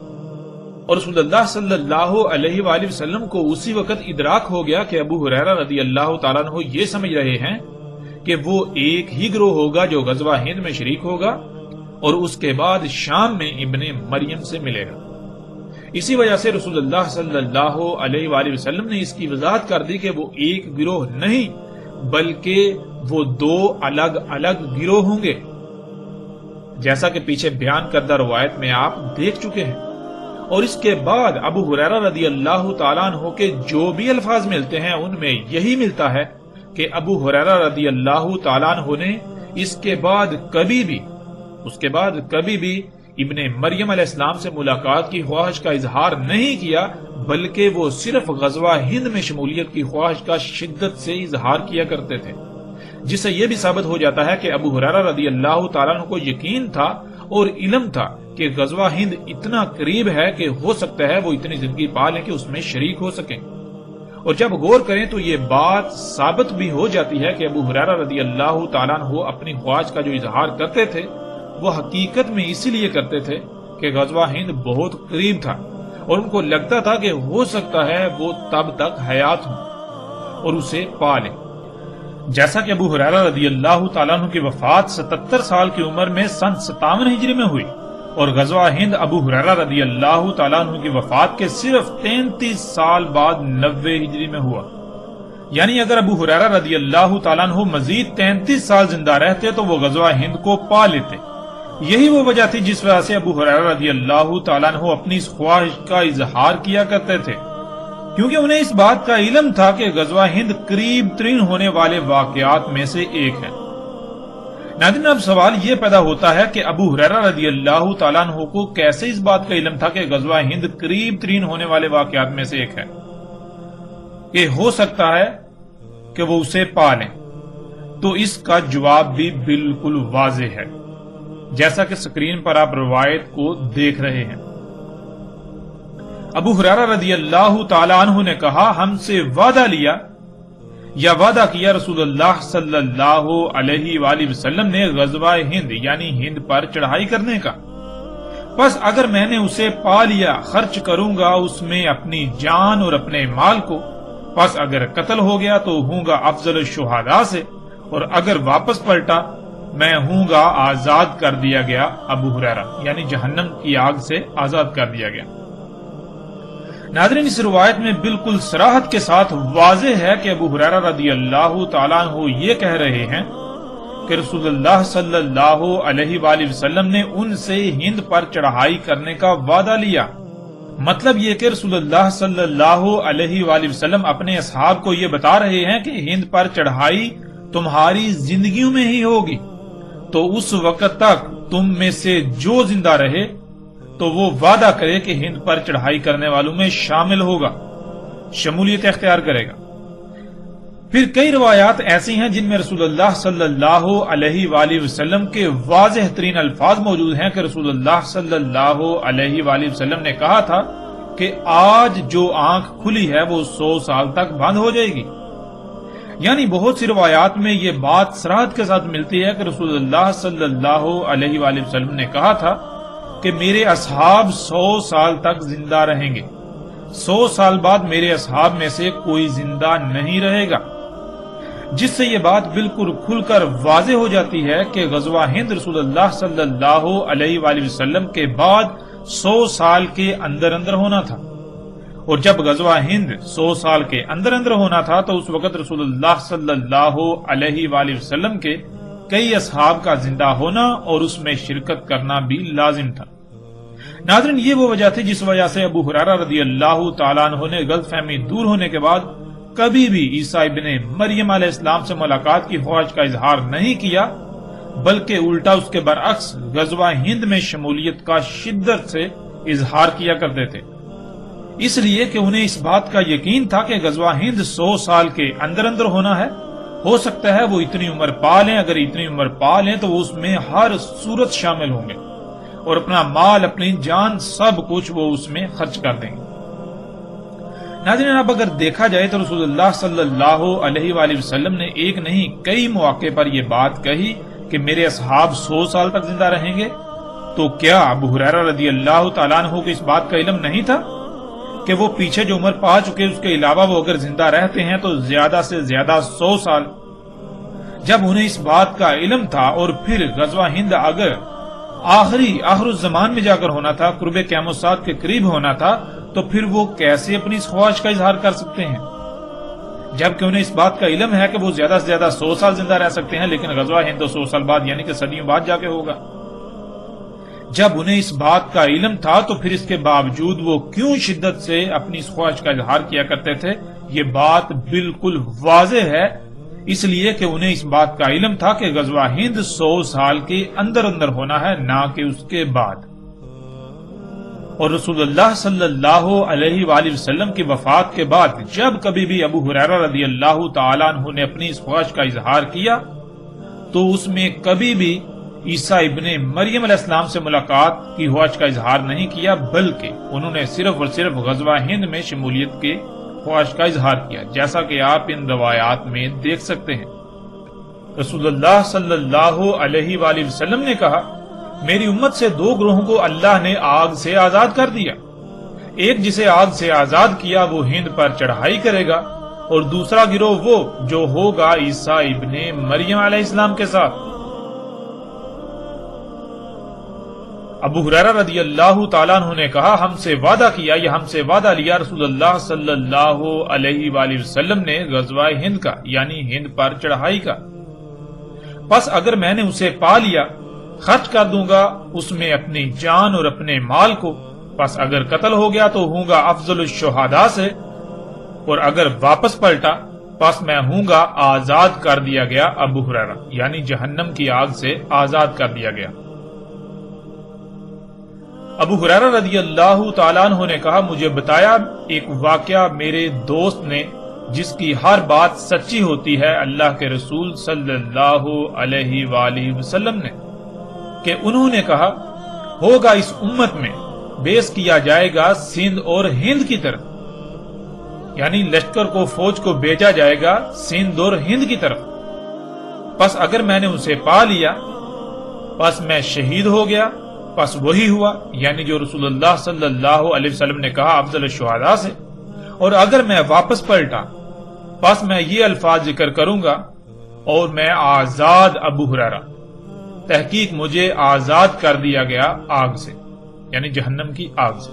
اور رسول اللہ صلی اللہ علیہ وآلہ وسلم کو اسی وقت ادراک ہو گیا کہ ابو ہریرہ رضی اللہ تعالیٰ عنہ یہ سمجھ رہے ہیں کہ وہ ایک ہی گروہ ہوگا جو غزوہ ہند میں شریک ہوگا اور اس کے بعد شام میں ابن مریم سے ملے گا۔ اسی وجہ سے رسول اللہ صلی اللہ علیہ وآلہ وسلم نے اس کی وضاحت کر دی کہ وہ ایک گروہ نہیں بلکہ وہ دو الگ الگ گروہ ہوں گے، جیسا کہ پیچھے بیان کردہ روایت میں آپ دیکھ چکے ہیں۔ اور اس کے بعد ابو ہریرہ رضی اللہ تعالیٰ عنہ کے جو بھی الفاظ ملتے ہیں ان میں یہی ملتا ہے کہ ابو ہریرہ رضی اللہ تعالیٰ عنہ نے اس کے بعد کبھی بھی ابن مریم علیہ السلام سے ملاقات کی خواہش کا اظہار نہیں کیا، بلکہ وہ صرف غزوہ ہند میں شمولیت کی خواہش کا شدت سے اظہار کیا کرتے تھے، جس سے یہ بھی ثابت ہو جاتا ہے کہ ابو ہریرہ رضی اللہ تعالیٰ عنہ کو یقین تھا اور علم تھا کہ غزوہ ہند اتنا قریب ہے کہ ہو سکتا ہے وہ اتنی زندگی پا لیں کہ اس میں شریک ہو سکیں۔ اور جب غور کریں تو یہ بات ثابت بھی ہو جاتی ہے کہ ابو ہریرہ رضی اللہ تعالیٰ عنہ اپنی خواہش کا جو اظہار کرتے تھے وہ حقیقت میں اسی لیے کرتے تھے کہ غزوہ ہند بہت قریب تھا اور ان کو لگتا تھا کہ ہو سکتا ہے وہ تب تک حیات ہوں اور اسے پا لیں۔ جیسا کہ ابو ہریرہ رضی اللہ تعالیٰ عنہ کی وفات 77 سال کی عمر میں سن 57 ہجری میں ہوئی، اور غزوہ ہند ابو ہریرہ رضی اللہ تعالیٰ عنہ کی وفات کے صرف 33 سال بعد 90 ہجری میں ہوا۔ یعنی اگر ابو ہریرہ رضی اللہ تعالیٰ عنہ مزید 33 سال زندہ رہتے تو وہ غزوہ ہند کو پا لیتے۔ یہی وہ وجہ تھی جس وجہ سے ابو ہریرہ رضی اللہ تعالیٰ عنہ اپنی اس خواہش کا اظہار کیا کرتے تھے، کیونکہ انہیں اس بات کا علم تھا کہ غزوہ ہند قریب ترین ہونے والے واقعات میں سے ایک ہے۔ ناظرین، اب سوال یہ پیدا ہوتا ہے کہ ابو ہریرہ رضی اللہ تعالیٰ عنہ کو کیسے اس بات کا علم تھا کہ غزوہ ہند قریب ترین ہونے والے واقعات میں سے ایک ہے، کہ ہو سکتا ہے کہ وہ اسے پا لیں؟ تو اس کا جواب بھی بالکل واضح ہے۔ جیسا کہ سکرین پر آپ روایت کو دیکھ رہے ہیں۔ ابو ہریرہ رضی اللہ تعالی عنہ نے کہا ہم سے وعدہ لیا یا وعدہ کیا رسول اللہ صلی اللہ علیہ وآلہ وسلم نے غزوہ ہند یعنی ہند پر چڑھائی کرنے کا، پس اگر میں نے اسے پا لیا خرچ کروں گا اس میں اپنی جان اور اپنے مال کو، پس اگر قتل ہو گیا تو ہوں گا افضل الشہداء سے، اور اگر واپس پلٹا میں ہوں گا آزاد کر دیا گیا ابو ہریرہ یعنی جہنم کی آگ سے آزاد کر دیا گیا۔ ناظرین، اس روایت میں بالکل صراحت کے ساتھ واضح ہے کہ ابو ہریرہ رضی اللہ تعالیٰ عنہ یہ کہہ رہے ہیں کہ رسول اللہ صلی اللہ علیہ وآلہ وسلم نے ان سے ہند پر چڑھائی کرنے کا وعدہ لیا۔ مطلب یہ کہ رسول اللہ صلی اللہ علیہ وآلہ وسلم اپنے اصحاب کو یہ بتا رہے ہیں کہ ہند پر چڑھائی تمہاری زندگیوں میں ہی ہوگی، تو اس وقت تک تم میں سے جو زندہ رہے تو وہ وعدہ کرے کہ ہند پر چڑھائی کرنے والوں میں شامل ہوگا، شمولیت اختیار کرے گا۔ پھر کئی روایات ایسی ہیں جن میں رسول اللہ صلی اللہ علیہ وآلہ وسلم کے واضح ترین الفاظ موجود ہیں کہ رسول اللہ صلی اللہ علیہ وآلہ وسلم نے کہا تھا کہ آج جو آنکھ کھلی ہے وہ 100 سال تک بند ہو جائے گی۔ یعنی بہت سی روایات میں یہ بات صراحت کے ساتھ ملتی ہے کہ رسول اللہ صلی اللہ علیہ وآلہ وسلم نے کہا تھا کہ میرے اصحاب 100 سال تک زندہ رہیں گے، 100 سال بعد میرے اصحاب میں سے کوئی زندہ نہیں رہے گا، جس سے یہ بات بالکل کھل کر واضح ہو جاتی ہے کہ غزوہ ہند رسول اللہ صلی اللہ علیہ وآلہ وسلم کے بعد 100 سال کے اندر اندر ہونا تھا، اور جب غزوہ ہند 100 سال کے اندر اندر ہونا تھا تو اس وقت رسول اللہ صلی اللہ علیہ وآلہ وسلم کے کئی اصحاب کا زندہ ہونا اور اس میں شرکت کرنا بھی لازم تھا۔ ناظرین، یہ وہ وجہ تھی جس وجہ سے ابو ہریرہ رضی اللہ تعالیٰ عنہ نے غلط فہمی دور ہونے کے بعد کبھی بھی عیسیٰ ابن مریم علیہ السلام سے ملاقات کی خواہش کا اظہار نہیں کیا، بلکہ الٹا اس کے برعکس غزوہ ہند میں شمولیت کا شدت سے اظہار کیا کرتے تھے، اس لیے کہ انہیں اس بات کا یقین تھا کہ غزوہ ہند 100 سال کے اندر اندر ہونا ہے، ہو سکتا ہے وہ اتنی عمر پا لیں، اگر اتنی عمر پا لیں تو وہ اس میں ہر صورت شامل ہوں گے اور اپنا مال اپنی جان سب کچھ وہ اس میں خرچ کر دیں گے۔ ناظرین، اب اگر دیکھا جائے تو رسول اللہ صلی اللہ علیہ وآلہ وسلم نے ایک نہیں کئی مواقع پر یہ بات کہی کہ میرے اصحاب 100 سال تک زندہ رہیں گے، تو کیا ابو ہریرہ رضی اللہ تعالیٰ عنہ کو اس بات کا علم نہیں تھا کہ وہ پیچھے جو عمر پا چکے اس کے علاوہ وہ اگر زندہ رہتے ہیں تو زیادہ سے زیادہ 100 سال؟ جب انہیں اس بات کا علم تھا اور پھر غزوہ ہند اگر آخر الزمان میں جا کر ہونا تھا، قرب قیامت ساعت کے قریب ہونا تھا، تو پھر وہ کیسے اپنی اس خواہش کا اظہار کر سکتے ہیں؟ جبکہ انہیں اس بات کا علم ہے کہ وہ زیادہ سے زیادہ 100 سال زندہ رہ سکتے ہیں، لیکن غزوہ ہند تو 100 سال بعد یعنی کہ صدیوں بعد جا کے ہوگا۔ جب انہیں اس بات کا علم تھا تو پھر اس کے باوجود وہ کیوں شدت سے اپنی اس خواہش کا اظہار کیا کرتے تھے؟ یہ بات بالکل واضح ہے، اس لیے کہ انہیں اس بات کا علم تھا کہ غزوہ ہند 100 سال کے اندر اندر ہونا ہے، نہ کہ اس کے بعد۔ اور رسول اللہ صلی اللہ علیہ وآلہ وسلم کی وفات کے بعد جب کبھی بھی ابو ہریرہ رضی اللہ تعالیٰ عنہ نے اپنی اس خواہش کا اظہار کیا تو اس میں کبھی بھی عیسیٰ ابن مریم علیہ السلام سے ملاقات کی خواہش کا اظہار نہیں کیا، بلکہ انہوں نے صرف اور صرف غزوہ ہند میں شمولیت کے خواہش کا اظہار کیا، جیسا کہ آپ ان روایات میں دیکھ سکتے ہیں۔ رسول اللہ صلی اللہ علیہ وآلہ وسلم نے کہا، میری امت سے 2 گروہوں کو اللہ نے آگ سے آزاد کر دیا، ایک جسے آگ سے آزاد کیا وہ ہند پر چڑھائی کرے گا، اور دوسرا گروہ وہ جو ہوگا عیسیٰ ابن مریم علیہ السلام کے ساتھ۔ ابو ہریرہ رضی اللہ تعالیٰ عنہ نے کہا، ہم سے وعدہ کیا یا ہم سے وعدہ لیا رسول اللہ صلی اللہ علیہ وآلہ وسلم نے غزوہ ہند کا یعنی ہند پر چڑھائی کا، پس اگر میں نے اسے پا لیا خرچ کر دوں گا اس میں اپنی جان اور اپنے مال کو، پس اگر قتل ہو گیا تو ہوں گا افضل الشہداء سے، اور اگر واپس پلٹا پس میں ہوں گا آزاد کر دیا گیا ابو ہریرہ یعنی جہنم کی آگ سے آزاد کر دیا گیا۔ ابو ہریرہ رضی اللہ تعالیٰ عنہ نے کہا، مجھے بتایا ایک واقعہ میرے دوست نے جس کی ہر بات سچی ہوتی ہے اللہ کے رسول صلی اللہ علیہ وآلہ وسلم نے۔ کہ انہوں نے کہا ہوگا اس امت میں بیس کیا جائے گا سندھ اور ہند کی طرف، یعنی لشکر کو فوج کو بھیجا جائے گا سندھ اور ہند کی طرف، پس اگر میں نے اسے پا لیا پس میں شہید ہو گیا، پس وہی ہوا یعنی جو رسول اللہ صلی اللہ علیہ وسلم نے کہا افضل الشہداء سے، اور اگر میں واپس پلٹا پس میں یہ الفاظ ذکر کروں گا اور میں آزاد ابو ہریرہ، تحقیق مجھے آزاد کر دیا گیا آگ سے، یعنی جہنم کی آگ سے۔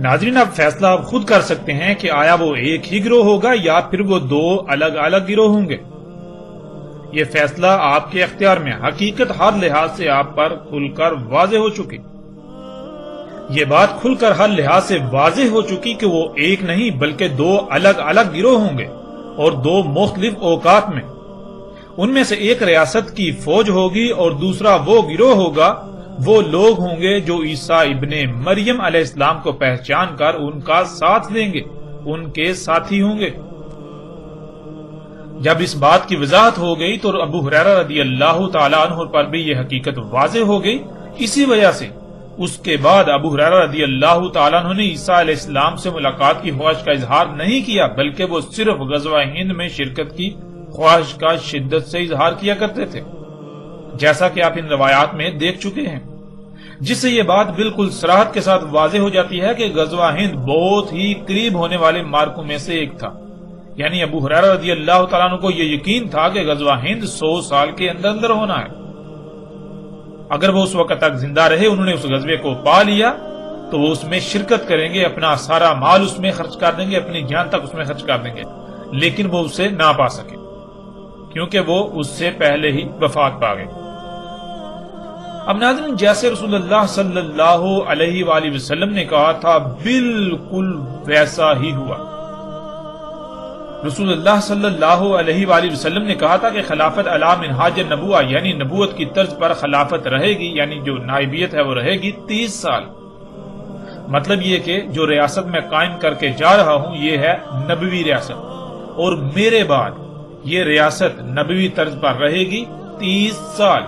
ناظرین اب فیصلہ آپ خود کر سکتے ہیں کہ آیا وہ ایک ہی گروہ ہوگا یا پھر وہ دو الگ الگ گروہ ہوں گے۔ یہ فیصلہ آپ کے اختیار میں، حقیقت ہر لحاظ سے آپ پر کھل کر واضح ہو چکی، یہ بات کھل کر ہر لحاظ سے واضح ہو چکی کہ وہ ایک نہیں بلکہ دو الگ الگ گروہ ہوں گے اور دو مختلف اوقات میں۔ ان میں سے ایک ریاست کی فوج ہوگی اور دوسرا وہ گروہ ہوگا، وہ لوگ ہوں گے جو عیسیٰ ابن مریم علیہ السلام کو پہچان کر ان کا ساتھ دیں گے، ان کے ساتھی ہوں گے۔ جب اس بات کی وضاحت ہو گئی تو ابو ہریرہ رضی اللہ تعالیٰ عنہ پر بھی یہ حقیقت واضح ہو گئی۔ اسی وجہ سے اس کے بعد ابو ہریرہ رضی اللہ تعالیٰ عنہ نے عیسیٰ علیہ السلام سے ملاقات کی خواہش کا اظہار نہیں کیا، بلکہ وہ صرف غزوہ ہند میں شرکت کی خواہش کا شدت سے اظہار کیا کرتے تھے، جیسا کہ آپ ان روایات میں دیکھ چکے ہیں، جس سے یہ بات بالکل صراحت کے ساتھ واضح ہو جاتی ہے کہ غزوہ ہند بہت ہی قریب ہونے والے مارکوں میں سے ایک تھا، یعنی ابو ہریرہ رضی اللہ تعالیٰ عنہ کو یہ یقین تھا کہ غزوہ ہند 100 سال کے اندر اندر ہونا ہے۔ اگر وہ اس وقت تک زندہ رہے، انہوں نے اس غزوے کو پا لیا تو وہ اس میں شرکت کریں گے، اپنا سارا مال اس میں خرچ کر دیں گے، اپنی جان تک اس میں خرچ کر دیں گے، لیکن وہ اسے نہ پا سکے کیونکہ وہ اس سے پہلے ہی وفات پا گئے۔ اب ناظرین جیسے رسول اللہ صلی اللہ علیہ وآلہ وسلم نے کہا تھا بالکل ویسا ہی ہوا۔ رسول اللہ صلی اللہ علیہ وآلہ وسلم نے کہا تھا کہ خلافت علی منہاج النبوہ یعنی نبوت کی طرز پر خلافت رہے گی، یعنی جو نائبیت ہے وہ رہے گی 30 سال۔ مطلب یہ کہ جو ریاست میں قائم کر کے جا رہا ہوں یہ ہے نبوی ریاست، اور میرے بعد یہ ریاست نبوی طرز پر رہے گی 30 سال۔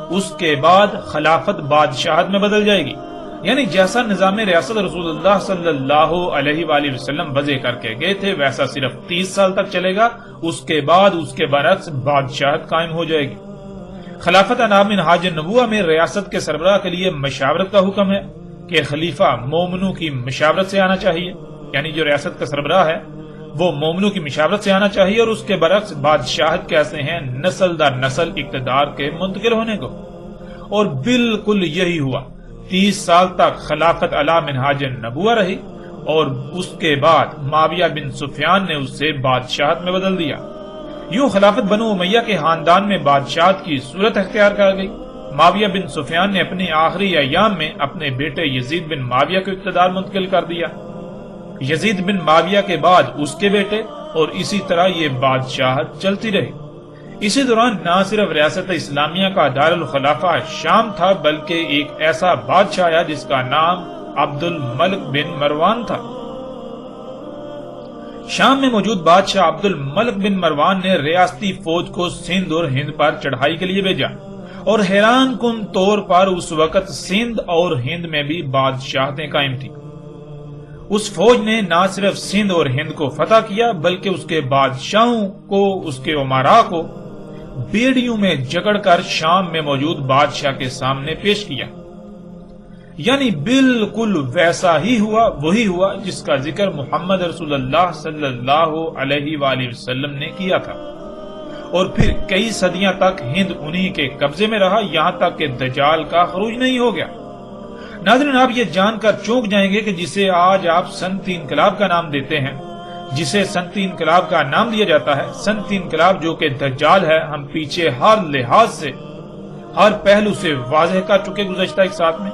اس کے بعد خلافت بادشاہت میں بدل جائے گی، یعنی جیسا نظام ریاست رسول اللہ صلی اللہ علیہ وآلہ وسلم وضع کر کے گئے تھے ویسا صرف 30 سال تک چلے گا، اس کے بعد اس کے برعکس بادشاہت قائم ہو جائے گی۔ خلافت علی منہاج النبوہ میں ریاست کے سربراہ کے لیے مشاورت کا حکم ہے کہ خلیفہ مومنوں کی مشاورت سے آنا چاہیے، یعنی جو ریاست کا سربراہ ہے وہ مومنوں کی مشاورت سے آنا چاہیے، اور اس کے برعکس بادشاہت کہتے ہیں نسل در نسل اقتدار کے منتقل ہونے کو، اور بالکل یہی ہوا۔ 30 سال تک خلافت علی منہاج النبوہ رہی اور اس کے بعد معاویہ بن سفیان نے اسے بادشاہت میں بدل دیا۔ یوں خلافت بنو امیہ کے خاندان میں بادشاہت کی صورت اختیار کر گئی۔ معاویہ بن سفیان نے اپنے آخری ایام میں اپنے بیٹے یزید بن معاویہ کو اقتدار منتقل کر دیا، یزید بن معاویہ کے بعد اس کے بیٹے، اور اسی طرح یہ بادشاہت چلتی رہی۔ اسی دوران نہ صرف ریاست اسلامیہ کا دارالخلافہ شام تھا بلکہ ایک ایسا بادشاہ آیا جس کا نام عبد الملک بن مروان تھا۔ شام میں موجود بادشاہ عبد الملک بن مروان نے ریاستی فوج کو سندھ اور ہند پر چڑھائی کے لیے بھیجا، اور حیران کن طور پر اس وقت سندھ اور ہند میں بھی بادشاہتیں قائم تھیں۔ اس فوج نے نہ صرف سندھ اور ہند کو فتح کیا بلکہ اس کے بادشاہوں کو، اس کے امراء کو بیڑیوں میں جکڑ کر شام میں موجود بادشاہ کے سامنے پیش کیا، یعنی بالکل ویسا ہی ہوا، وہی ہوا جس کا ذکر محمد رسول اللہ صلی اللہ علیہ وآلہ وسلم نے کیا تھا۔ اور پھر کئی صدیاں تک ہند انہی کے قبضے میں رہا، یہاں تک کہ دجال کا خروج نہیں ہو گیا۔ ناظرین آپ یہ جان کر چونک جائیں گے کہ جسے آج آپ صنعتی انقلاب کا نام دیتے ہیں، جسے صنعتی انقلاب کا نام دیا جاتا ہے، صنعتی انقلاب جو کہ دجال ہے، ہم پیچھے ہر لحاظ سے، ہر پہلو سے واضح کر چکے گزشتہ ایک ساتھ میں۔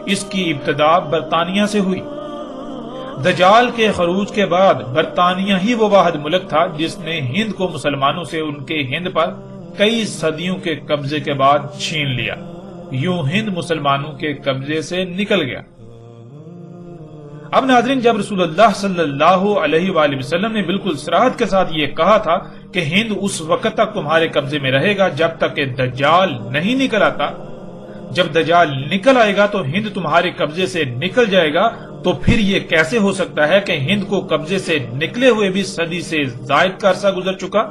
اس کی ابتدا برطانیہ سے ہوئی۔ دجال کے خروج کے بعد برطانیہ ہی وہ واحد ملک تھا جس نے ہند کو مسلمانوں سے ان کے ہند پر کئی صدیوں کے قبضے کے بعد چھین لیا۔ یوں ہند مسلمانوں کے قبضے سے نکل گیا۔ اب ناظرین، جب رسول اللہ صلی اللہ علیہ وآلہ وسلم نے بالکل صراحت کے ساتھ یہ کہا تھا کہ ہند اس وقت تک تمہارے قبضے میں رہے گا جب تک کہ دجال نہیں نکل آتا، جب دجال نکل آئے گا تو ہند تمہارے قبضے سے نکل جائے گا، تو پھر یہ کیسے ہو سکتا ہے کہ ہند کو قبضے سے نکلے ہوئے بھی صدی سے زائد کا عرصہ گزر چکا،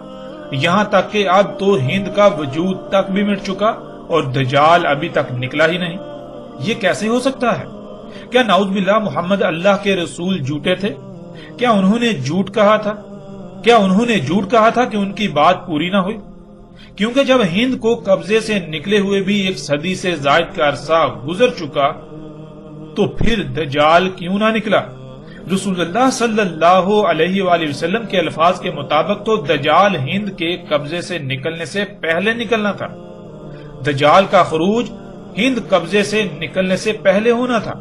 یہاں تک کہ اب تو ہند کا وجود تک بھی مٹ چکا اور دجال ابھی تک نکلا ہی نہیں؟ یہ کیسے ہو سکتا ہے؟ کیا نعوذ باللہ محمد اللہ کے رسول جھوٹے تھے؟ کیا انہوں نے جھوٹ کہا تھا؟ کیا انہوں نے جھوٹ کہا تھا کہ ان کی بات پوری نہ ہوئی؟ کیونکہ جب ہند کو قبضے سے نکلے ہوئے بھی ایک صدی سے زائد کا عرصہ گزر چکا تو پھر دجال کیوں نہ نکلا؟ رسول اللہ صلی اللہ علیہ وآلہ وسلم کے الفاظ کے مطابق تو دجال ہند کے قبضے سے نکلنے سے پہلے نکلنا تھا، دجال کا خروج ہند قبضے سے نکلنے سے پہلے ہونا تھا۔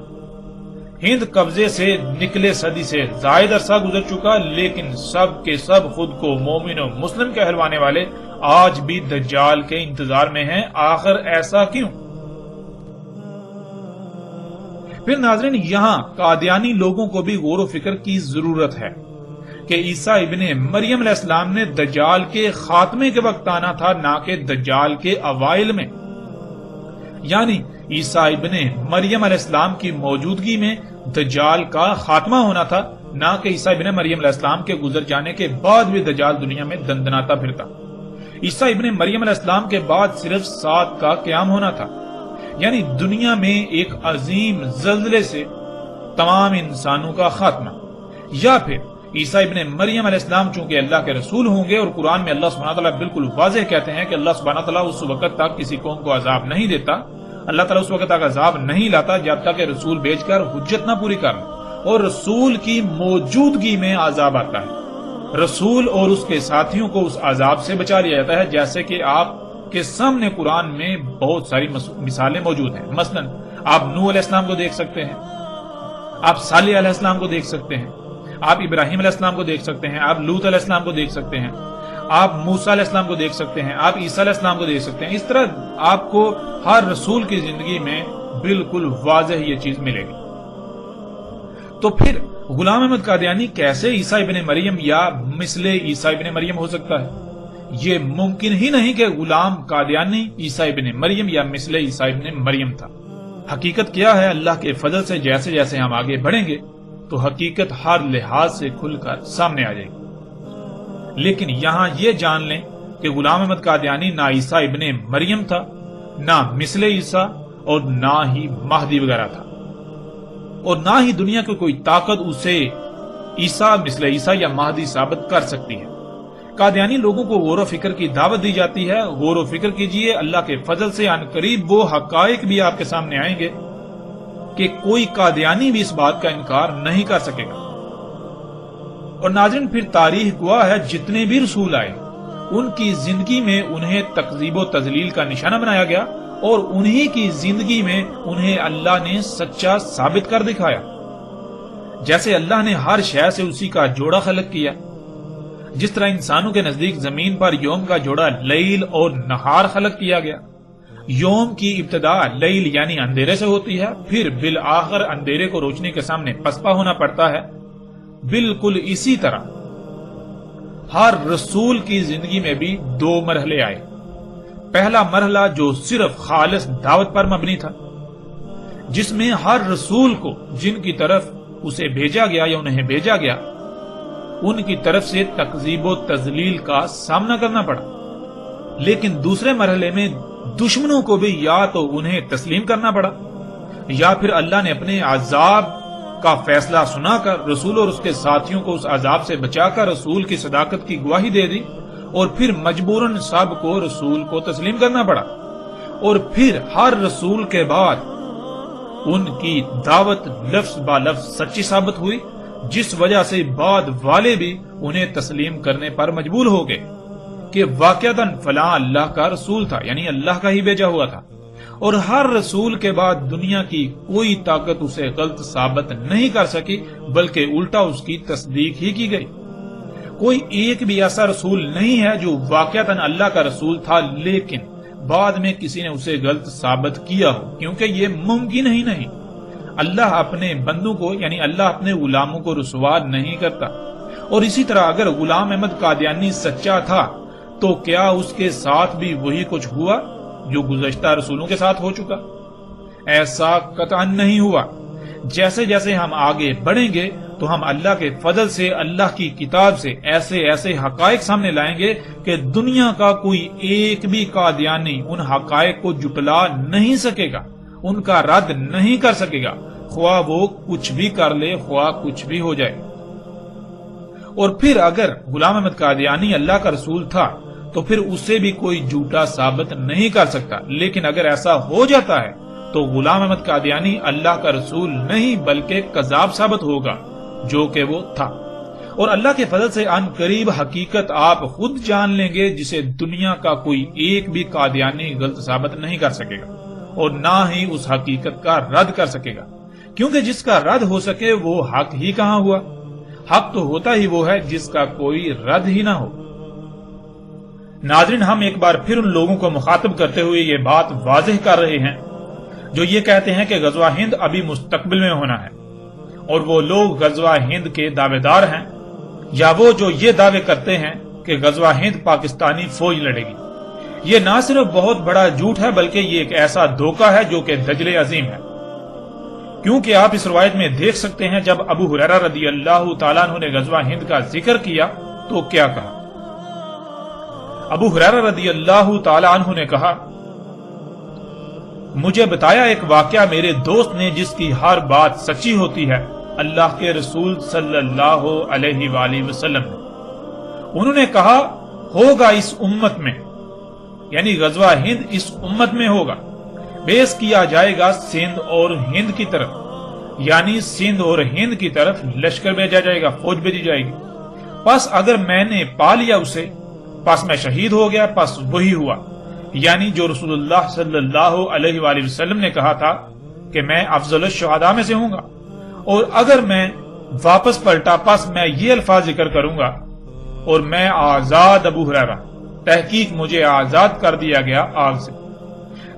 ہند قبضے سے نکلے صدی سے زائد عرصہ گزر چکا، لیکن سب کے سب خود کو مومن و مسلم کہلوانے والے آج بھی دجال کے انتظار میں ہیں۔ آخر ایسا کیوں؟ پھر ناظرین، یہاں قادیانی لوگوں کو بھی غور و فکر کی ضرورت ہے کہ عیسیٰ ابن مریم علیہ السلام نے دجال کے خاتمے کے وقت آنا تھا، نہ کہ دجال کے اوائل میں۔ یعنی عیسیٰ ابن مریم علیہ السلام کی موجودگی میں دجال کا خاتمہ ہونا تھا، نہ کہ عیسیٰ ابن مریم علیہ السلام کے گزر جانے کے بعد بھی دجال دنیا میں دندناتا پھرتا۔ عیسیٰ ابن مریم علیہ السلام کے بعد صرف 7 کا قیام ہونا تھا، یعنی دنیا میں ایک عظیم زلزلے سے تمام انسانوں کا خاتمہ، یا پھر عیسیٰ ابن مریم علیہ السلام چونکہ اللہ کے رسول ہوں گے، اور قرآن میں اللہ سبحانہ تعالیٰ بالکل واضح کہتے ہیں کہ اللہ سبحانہ تعالیٰ اس وقت تک کسی قوم کو عذاب نہیں دیتا، اللہ تعالیٰ اس وقت تک عذاب نہیں لاتا جب تک کہ رسول بھیج کر حجت نہ پوری کر لیں، اور رسول کی موجودگی میں عذاب آتا ہے، رسول اور اس کے ساتھیوں کو اس عذاب سے بچا لیا جاتا ہے، جیسے کہ آپ کے سامنے قرآن میں بہت ساری مثالیں موجود ہیں۔ مثلا آپ نوح علیہ السلام کو دیکھ سکتے ہیں، آپ صالح علیہ السلام کو دیکھ سکتے ہیں، آپ ابراہیم علیہ السلام کو دیکھ سکتے ہیں، آپ لوط علیہ السلام کو دیکھ سکتے ہیں، آپ موسیٰ علیہ السلام کو دیکھ سکتے ہیں، آپ عیسیٰ علیہ السلام کو دیکھ سکتے ہیں۔ اس طرح آپ کو ہر رسول کی زندگی میں بالکل واضح یہ چیز ملے گی۔ تو پھر غلام احمد قادیانی کیسے عیسیٰ ابن مریم یا مثل عیسیٰ ابن مریم ہو سکتا ہے؟ یہ ممکن ہی نہیں کہ غلام قادیانی عیسیٰ ابن مریم یا مثل عیسیٰ ابن مریم تھا۔ حقیقت کیا ہے؟ اللہ کے فضل سے جیسے جیسے ہم آگے بڑھیں گے تو حقیقت ہر لحاظ سے کھل کر سامنے آ جائے گی، لیکن یہاں یہ جان لیں کہ غلام احمد قادیانی نہ عیسیٰ ابن مریم تھا، نہ مثل عیسیٰ، اور نہ ہی مہدی وغیرہ تھا، اور نہ ہی دنیا کی کوئی طاقت اسے عیسیٰ، مثل عیسیٰ یا مہدی ثابت کر سکتی ہے۔ قادیانی لوگوں کو غور و فکر کی دعوت دی جاتی ہے، غور و فکر کیجئے، اللہ کے فضل سے عن قریب وہ حقائق بھی آپ کے سامنے آئیں گے کہ کوئی قادیانی بھی اس بات کا انکار نہیں کر سکے گا۔ اور ناظرین، پھر تاریخ گواہ ہے جتنے بھی رسول آئے ان کی زندگی میں انہیں تکذیب و تضلیل کا نشانہ بنایا گیا، اور انہی کی زندگی میں انہیں اللہ نے سچا ثابت کر دکھایا۔ جیسے اللہ نے ہر شے سے اسی کا جوڑا خلق کیا، جس طرح انسانوں کے نزدیک زمین پر یوم کا جوڑا لیل اور نہار خلق کیا گیا۔ یوم کی ابتدا لیل یعنی اندھیرے سے ہوتی ہے، پھر بالآخر اندھیرے کو روشنی کے سامنے پسپا ہونا پڑتا ہے۔ بالکل اسی طرح ہر رسول کی زندگی میں بھی 2 مرحلے آئے۔ پہلا مرحلہ جو صرف خالص دعوت پر مبنی تھا، جس میں ہر رسول کو جن کی طرف اسے بھیجا گیا یا انہیں بھیجا گیا ان کی طرف سے تکذیب و تضلیل کا سامنا کرنا پڑا، لیکن دوسرے مرحلے میں دشمنوں کو بھی یا تو انہیں تسلیم کرنا پڑا، یا پھر اللہ نے اپنے عذاب کا فیصلہ سنا کر رسول اور اس کے ساتھیوں کو اس عذاب سے بچا کر رسول کی صداقت کی گواہی دے دی، اور پھر مجبوراً سب کو رسول کو تسلیم کرنا پڑا، اور پھر ہر رسول کے بعد ان کی دعوت لفظ با لفظ سچی ثابت ہوئی، جس وجہ سے بعد والے بھی انہیں تسلیم کرنے پر مجبور ہو گئے کہ واقعتاً فلاں اللہ کا رسول تھا، یعنی اللہ کا ہی بھیجا ہوا تھا۔ اور ہر رسول کے بعد دنیا کی کوئی طاقت اسے غلط ثابت نہیں کر سکی، بلکہ الٹا اس کی تصدیق ہی کی گئی۔ کوئی ایک بھی ایسا رسول نہیں ہے جو واقعتاً اللہ کا رسول تھا لیکن بعد میں کسی نے اسے غلط ثابت کیا ہو، کیونکہ یہ ممکن ہی نہیں۔ اللہ اپنے بندوں کو یعنی اللہ اپنے غلاموں کو رسوا نہیں کرتا۔ اور اسی طرح اگر غلام احمد قادیانی سچا تھا تو کیا اس کے ساتھ بھی وہی کچھ ہوا جو گزشتہ رسولوں کے ساتھ ہو چکا؟ ایسا قطعاً نہیں ہوا۔ جیسے جیسے ہم آگے بڑھیں گے تو ہم اللہ کے فضل سے اللہ کی کتاب سے ایسے ایسے حقائق سامنے لائیں گے کہ دنیا کا کوئی ایک بھی قادیانی ان حقائق کو جھٹلا نہیں سکے گا، ان کا رد نہیں کر سکے گا، خواہ وہ کچھ بھی کر لے، خواہ کچھ بھی ہو جائے۔ اور پھر اگر غلام احمد قادیانی اللہ کا رسول تھا تو پھر اسے بھی کوئی جھوٹا ثابت نہیں کر سکتا، لیکن اگر ایسا ہو جاتا ہے تو غلام احمد قادیانی اللہ کا رسول نہیں بلکہ کذاب ثابت ہوگا، جو کہ وہ تھا۔ اور اللہ کے فضل سے ان قریب حقیقت آپ خود جان لیں گے جسے دنیا کا کوئی ایک بھی قادیانی غلط ثابت نہیں کر سکے گا اور نہ ہی اس حقیقت کا رد کر سکے گا، کیونکہ جس کا رد ہو سکے وہ حق ہی کہاں ہوا؟ حق تو ہوتا ہی وہ ہے جس کا کوئی رد ہی نہ ہو۔ ناظرین، ہم ایک بار پھر ان لوگوں کو مخاطب کرتے ہوئے یہ بات واضح کر رہے ہیں جو یہ کہتے ہیں کہ غزوہ ہند ابھی مستقبل میں ہونا ہے، اور وہ لوگ غزوہ ہند کے دعوے دار ہیں، یا وہ جو یہ دعوے کرتے ہیں کہ غزوہ ہند پاکستانی فوج لڑے گی۔ یہ نہ صرف بہت بڑا جھوٹ ہے بلکہ یہ ایک ایسا دھوکہ ہے جو کہ دجل عظیم ہے، کیونکہ آپ اس روایت میں دیکھ سکتے ہیں جب ابو ہریرہ رضی اللہ تعالیٰ عنہ نے غزوہ ہند کا ذکر کیا تو کیا کہا؟ ابو ہریرہ رضی اللہ تعالیٰ عنہ نے کہا، مجھے بتایا ایک واقعہ میرے دوست نے جس کی ہر بات سچی ہوتی ہے، اللہ کے رسول صلی اللہ علیہ وآلہ وسلم نے۔ انہوں نے کہا، ہوگا اس امت میں، یعنی غزوہ ہند اس امت میں ہوگا، بیس کیا جائے گا سندھ اور ہند کی طرف، یعنی سندھ اور ہند کی طرف لشکر بھیجا جائے گا، فوج بھیجی جائے گی۔ پس اگر میں نے پا لیا اسے، پس میں شہید ہو گیا، پس وہی ہوا، یعنی جو رسول اللہ صلی اللہ علیہ وآلہ وسلم نے کہا تھا کہ میں افضل الشہداء میں سے ہوں گا۔ اور اگر میں واپس پلٹا پس میں یہ الفاظ ذکر کروں گا، اور میں آزاد ابو ہریرہ، تحقیق مجھے آزاد کر دیا گیا آگ سے۔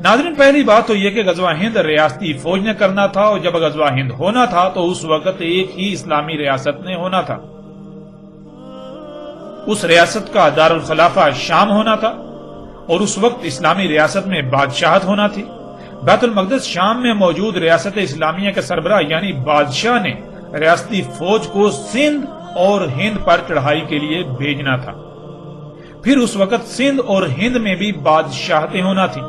ناظرین، پہلی بات تو یہ کہ غزوہ ہند ریاستی فوج نے کرنا تھا، اور جب غزوہ ہند ہونا تھا تو اس وقت ایک ہی اسلامی ریاست نے ہونا تھا۔ اس ریاست کا دارالخلافہ شام ہونا تھا، اور اس وقت اسلامی ریاست میں بادشاہت ہونا تھی۔ بیت المقدس شام میں موجود ریاست اسلامیہ کے سربراہ یعنی بادشاہ نے ریاستی فوج کو سندھ اور ہند پر چڑھائی کے لیے بھیجنا تھا۔ پھر اس وقت سندھ اور ہند میں بھی بادشاہتیں ہونا تھی۔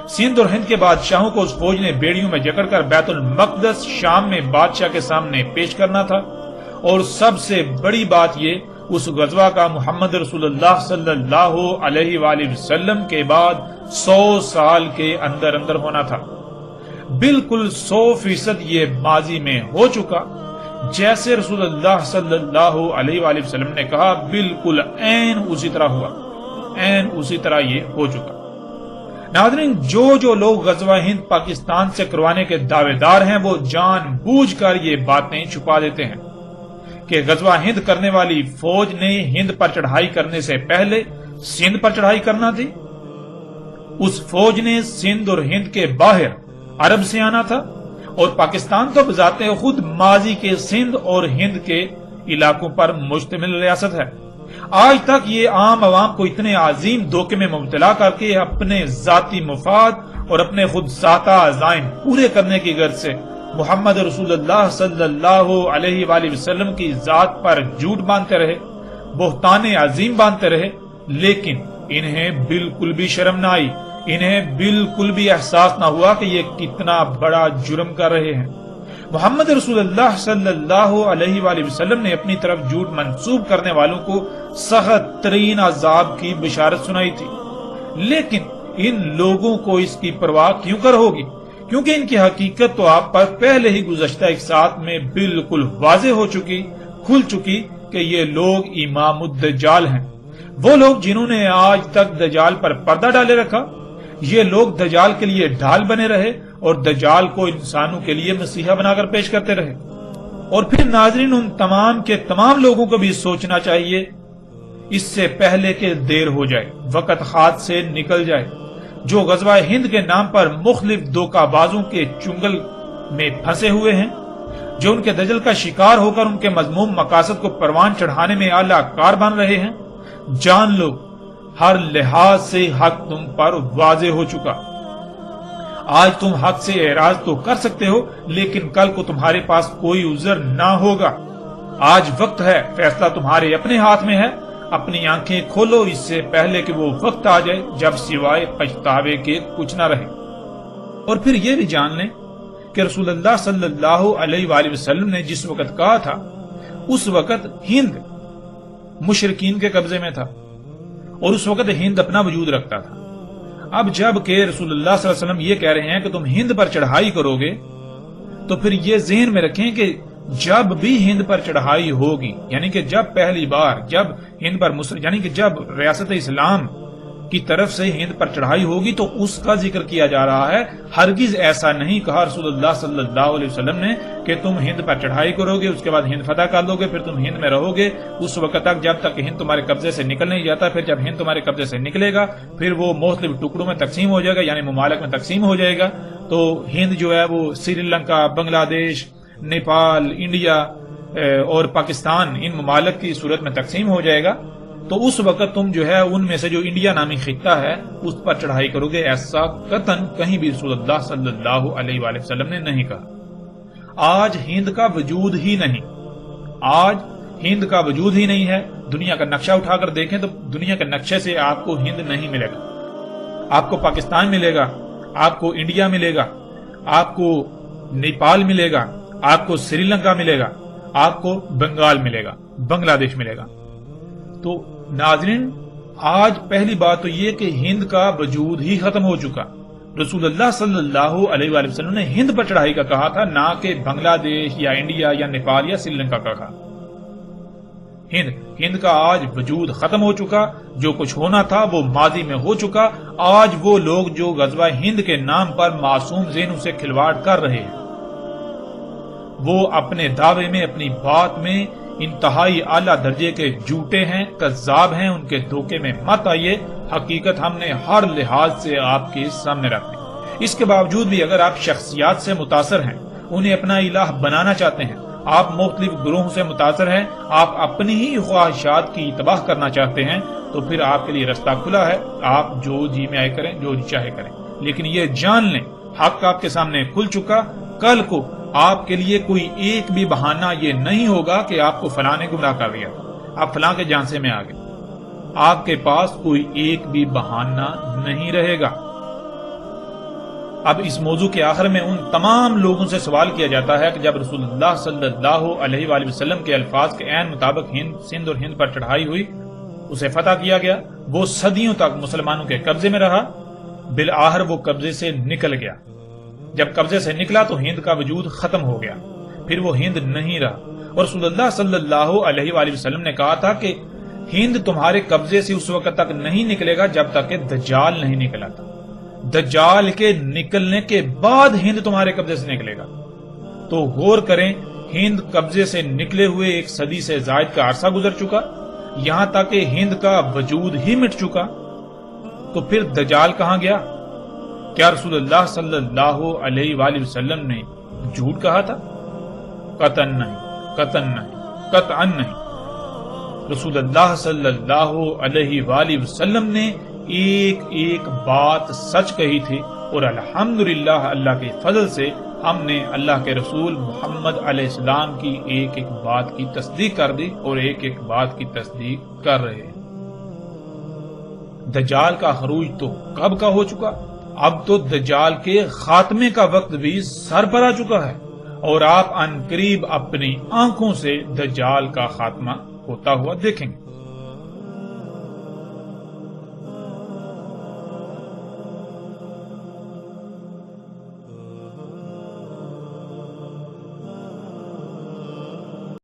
سندھ اور ہند کے بادشاہوں کو اس فوج نے بیڑیوں میں جکڑ کر بیت المقدس شام میں بادشاہ کے سامنے پیش کرنا تھا۔ اور سب سے بڑی بات یہ، اس غزوہ کا محمد رسول اللہ صلی اللہ علیہ وآلہ وسلم کے بعد 100 سال کے اندر اندر ہونا تھا۔ بالکل 100% یہ ماضی میں ہو چکا، جیسے رسول اللہ صلی اللہ علیہ وآلہ وسلم نے کہا، بالکل عین اسی طرح ہوا، عین اسی طرح یہ ہو چکا۔ ناظرین، جو لوگ غزوہ ہند پاکستان سے کروانے کے دعوے دار ہیں وہ جان بوجھ کر یہ باتیں چھپا دیتے ہیں کہ غزوہ ہند کرنے والی فوج نے ہند پر چڑھائی کرنے سے پہلے سندھ پر چڑھائی کرنا تھی۔ اس فوج نے سندھ اور ہند کے باہر عرب سے آنا تھا، اور پاکستان تو بذات خود ماضی کے سندھ اور ہند کے علاقوں پر مشتمل ریاست ہے۔ آج تک یہ عام عوام کو اتنے عظیم دھوکے میں مبتلا کر کے اپنے ذاتی مفاد اور اپنے خود ذاتہ عزائم پورے کرنے کی غرض سے محمد رسول اللہ صلی اللہ علیہ وآلہ وسلم کی ذات پر جھوٹ باندھتے رہے، بہتان عظیم باندھتے رہے، لیکن انہیں بالکل بھی شرم نہ آئی، انہیں بالکل بھی احساس نہ ہوا کہ یہ کتنا بڑا جرم کر رہے ہیں۔ محمد رسول اللہ صلی اللہ علیہ وآلہ وسلم نے اپنی طرف جھوٹ منسوب کرنے والوں کو سخت ترین عذاب کی بشارت سنائی تھی، لیکن ان لوگوں کو اس کی پرواہ کیوں کر ہوگی؟ کیونکہ ان کی حقیقت تو آپ پر پہلے ہی گزشتہ ایک ساتھ میں بالکل واضح ہو چکی، کھل چکی کہ یہ لوگ امام الدجال ہیں، وہ لوگ جنہوں نے آج تک دجال پر پردہ ڈالے رکھا۔ یہ لوگ دجال کے لیے ڈھال بنے رہے اور دجال کو انسانوں کے لیے مسیحا بنا کر پیش کرتے رہے۔ اور پھر ناظرین، ان تمام کے تمام لوگوں کو بھی سوچنا چاہیے اس سے پہلے کہ دیر ہو جائے، وقت ہاتھ سے نکل جائے، جو غزوہ ہند کے نام پر مختلف دھوکہ بازوں کے چنگل میں پھنسے ہوئے ہیں، جو ان کے دجل کا شکار ہو کر ان کے مذموم مقاصد کو پروان چڑھانے میں اعلی کار بن رہے ہیں، جان لو ہر لحاظ سے حق تم پر واضح ہو چکا۔ آج تم حق سے اعراض تو کر سکتے ہو، لیکن کل کو تمہارے پاس کوئی عذر نہ ہوگا۔ آج وقت ہے، فیصلہ تمہارے اپنے ہاتھ میں ہے۔ اپنی آنکھیں کھولو اس سے پہلے کہ وہ وقت آ جائے جب سوائے پچھتاوے کے کچھ نہ رہے۔ اور پھر یہ بھی جان لیں کہ رسول اللہ صلی اللہ علیہ وآلہ وسلم نے جس وقت کہا تھا، اس وقت ہند مشرکین کے قبضے میں تھا، اور اس وقت ہند اپنا وجود رکھتا تھا۔ اب جب کہ رسول اللہ صلی اللہ علیہ وسلم یہ کہہ رہے ہیں کہ تم ہند پر چڑھائی کرو گے، تو پھر یہ ذہن میں رکھیں کہ جب بھی ہند پر چڑھائی ہوگی، یعنی کہ جب پہلی بار جب ہند پر یعنی کہ جب ریاست اسلام کی طرف سے ہند پر چڑھائی ہوگی تو اس کا ذکر کیا جا رہا ہے۔ ہرگز ایسا نہیں کہا رسول اللہ صلی اللہ علیہ وسلم نے کہ تم ہند پر چڑھائی کرو گے، اس کے بعد ہند فتح کر لو گے، پھر تم ہند میں رہو گے اس وقت تک جب تک ہند تمہارے قبضے سے نکل نہیں جاتا۔ پھر جب ہند تمہارے قبضے سے نکلے گا پھر وہ مختلف ٹکڑوں میں تقسیم ہو جائے گا، یعنی ممالک میں تقسیم ہو جائے گا۔ تو ہند جو ہے وہ سری لنکا، بنگلہ دیش، نیپال، انڈیا اور پاکستان، ان ممالک کی صورت میں تقسیم ہو جائے گا۔ تو اس وقت تم جو ہے ان میں سے جو انڈیا نامی خطہ ہے اس پر چڑھائی کرو گے، ایسا قطعاً کہیں بھی رسول اللہ صلی اللہ علیہ وآلہ وسلم نے نہیں کہا۔ آج ہند کا وجود ہی نہیں، آج ہند کا وجود ہی نہیں ہے۔ دنیا کا نقشہ اٹھا کر دیکھیں تو دنیا کے نقشے سے آپ کو ہند نہیں ملے گا، آپ کو پاکستان ملے گا، آپ کو انڈیا ملے گا، آپ کو نیپال ملے گا، آپ کو سری لنکا ملے گا، آپ کو بنگال ملے گا، بنگلہ دیش ملے گا۔ تو ناظرین، آج پہلی بات تو یہ کہ ہند کا وجود ہی ختم ہو چکا۔ رسول اللہ صلی اللہ علیہ وآلہ وسلم نے ہند پر چڑھائی کا کہا تھا، نہ کہ بنگلہ دیش یا انڈیا یا نیپال یا سری لنکا کا کہا۔ ہند کا آج وجود ختم ہو چکا، جو کچھ ہونا تھا وہ ماضی میں ہو چکا۔ آج وہ لوگ جو غزوہ ہند کے نام پر معصوم ذہنوں سے کھلواڑ کر رہے ہیں، وہ اپنے دعوے میں، اپنی بات میں انتہائی اعلیٰ درجے کے جھوٹے ہیں، کذاب ہیں۔ ان کے دھوکے میں مت آئیے، حقیقت ہم نے ہر لحاظ سے آپ کے سامنے رکھ دی۔ اس کے باوجود بھی اگر آپ شخصیات سے متاثر ہیں، انہیں اپنا الہ بنانا چاہتے ہیں، آپ مختلف گروہوں سے متاثر ہیں، آپ اپنی ہی خواہشات کی تباہ کرنا چاہتے ہیں، تو پھر آپ کے لیے رستہ کھلا ہے۔ آپ جو جی میں آئے کریں، جو جی چاہے کریں، لیکن یہ جان لیں حق آپ کے سامنے کھل چکا۔ کل کو آپ کے لیے کوئی ایک بھی بہانہ یہ نہیں ہوگا کہ آپ کو فلاں نے گمراہ کر دیا، آپ فلاں کے جانسے میں آ گئے۔ آپ کے پاس کوئی ایک بھی بہانہ نہیں رہے گا۔ اب اس موضوع کے آخر میں ان تمام لوگوں سے سوال کیا جاتا ہے کہ جب رسول اللہ صلی اللہ علیہ وآلہ وسلم کے الفاظ کے عین مطابق سندھ اور ہند پر چڑھائی ہوئی، اسے فتح کیا گیا، وہ صدیوں تک مسلمانوں کے قبضے میں رہا، بالآخر وہ قبضے سے نکل گیا۔ جب قبضے سے نکلا تو ہند کا وجود ختم ہو گیا، پھر وہ ہند نہیں رہا۔ اور رسول اللہ صلی اللہ علیہ وآلہ وسلم نے کہا تھا کہ ہند تمہارے قبضے سے اس وقت تک نہیں نکلے گا جب تک کہ دجال نہیں نکلا تھا۔ دجال کے نکلنے کے بعد ہند تمہارے قبضے سے نکلے گا۔ تو غور کریں، ہند قبضے سے نکلے ہوئے ایک صدی سے زائد کا عرصہ گزر چکا، یہاں تک کہ ہند کا وجود ہی مٹ چکا۔ تو پھر دجال کہاں گیا؟ کیا رسول اللہ صلی اللہ علیہ وآلہ وسلم نے جھوٹ کہا تھا؟ قطعاً نہیں، قطعاً نہیں، قطعاً نہیں۔ رسول اللہ صلی اللہ علیہ وآلہ وسلم نے ایک ایک بات سچ کہی تھی، اور الحمدللہ اللہ کے فضل سے ہم نے اللہ کے رسول محمد علیہ السلام کی ایک ایک بات کی تصدیق کر دی اور ایک ایک بات کی تصدیق کر رہے ہیں۔ دجال کا خروج تو کب کا ہو چکا، اب تو دجال کے خاتمے کا وقت بھی سر پر آ چکا ہے، اور آپ عنقریب اپنی آنکھوں سے دجال کا خاتمہ ہوتا ہوا دیکھیں گے۔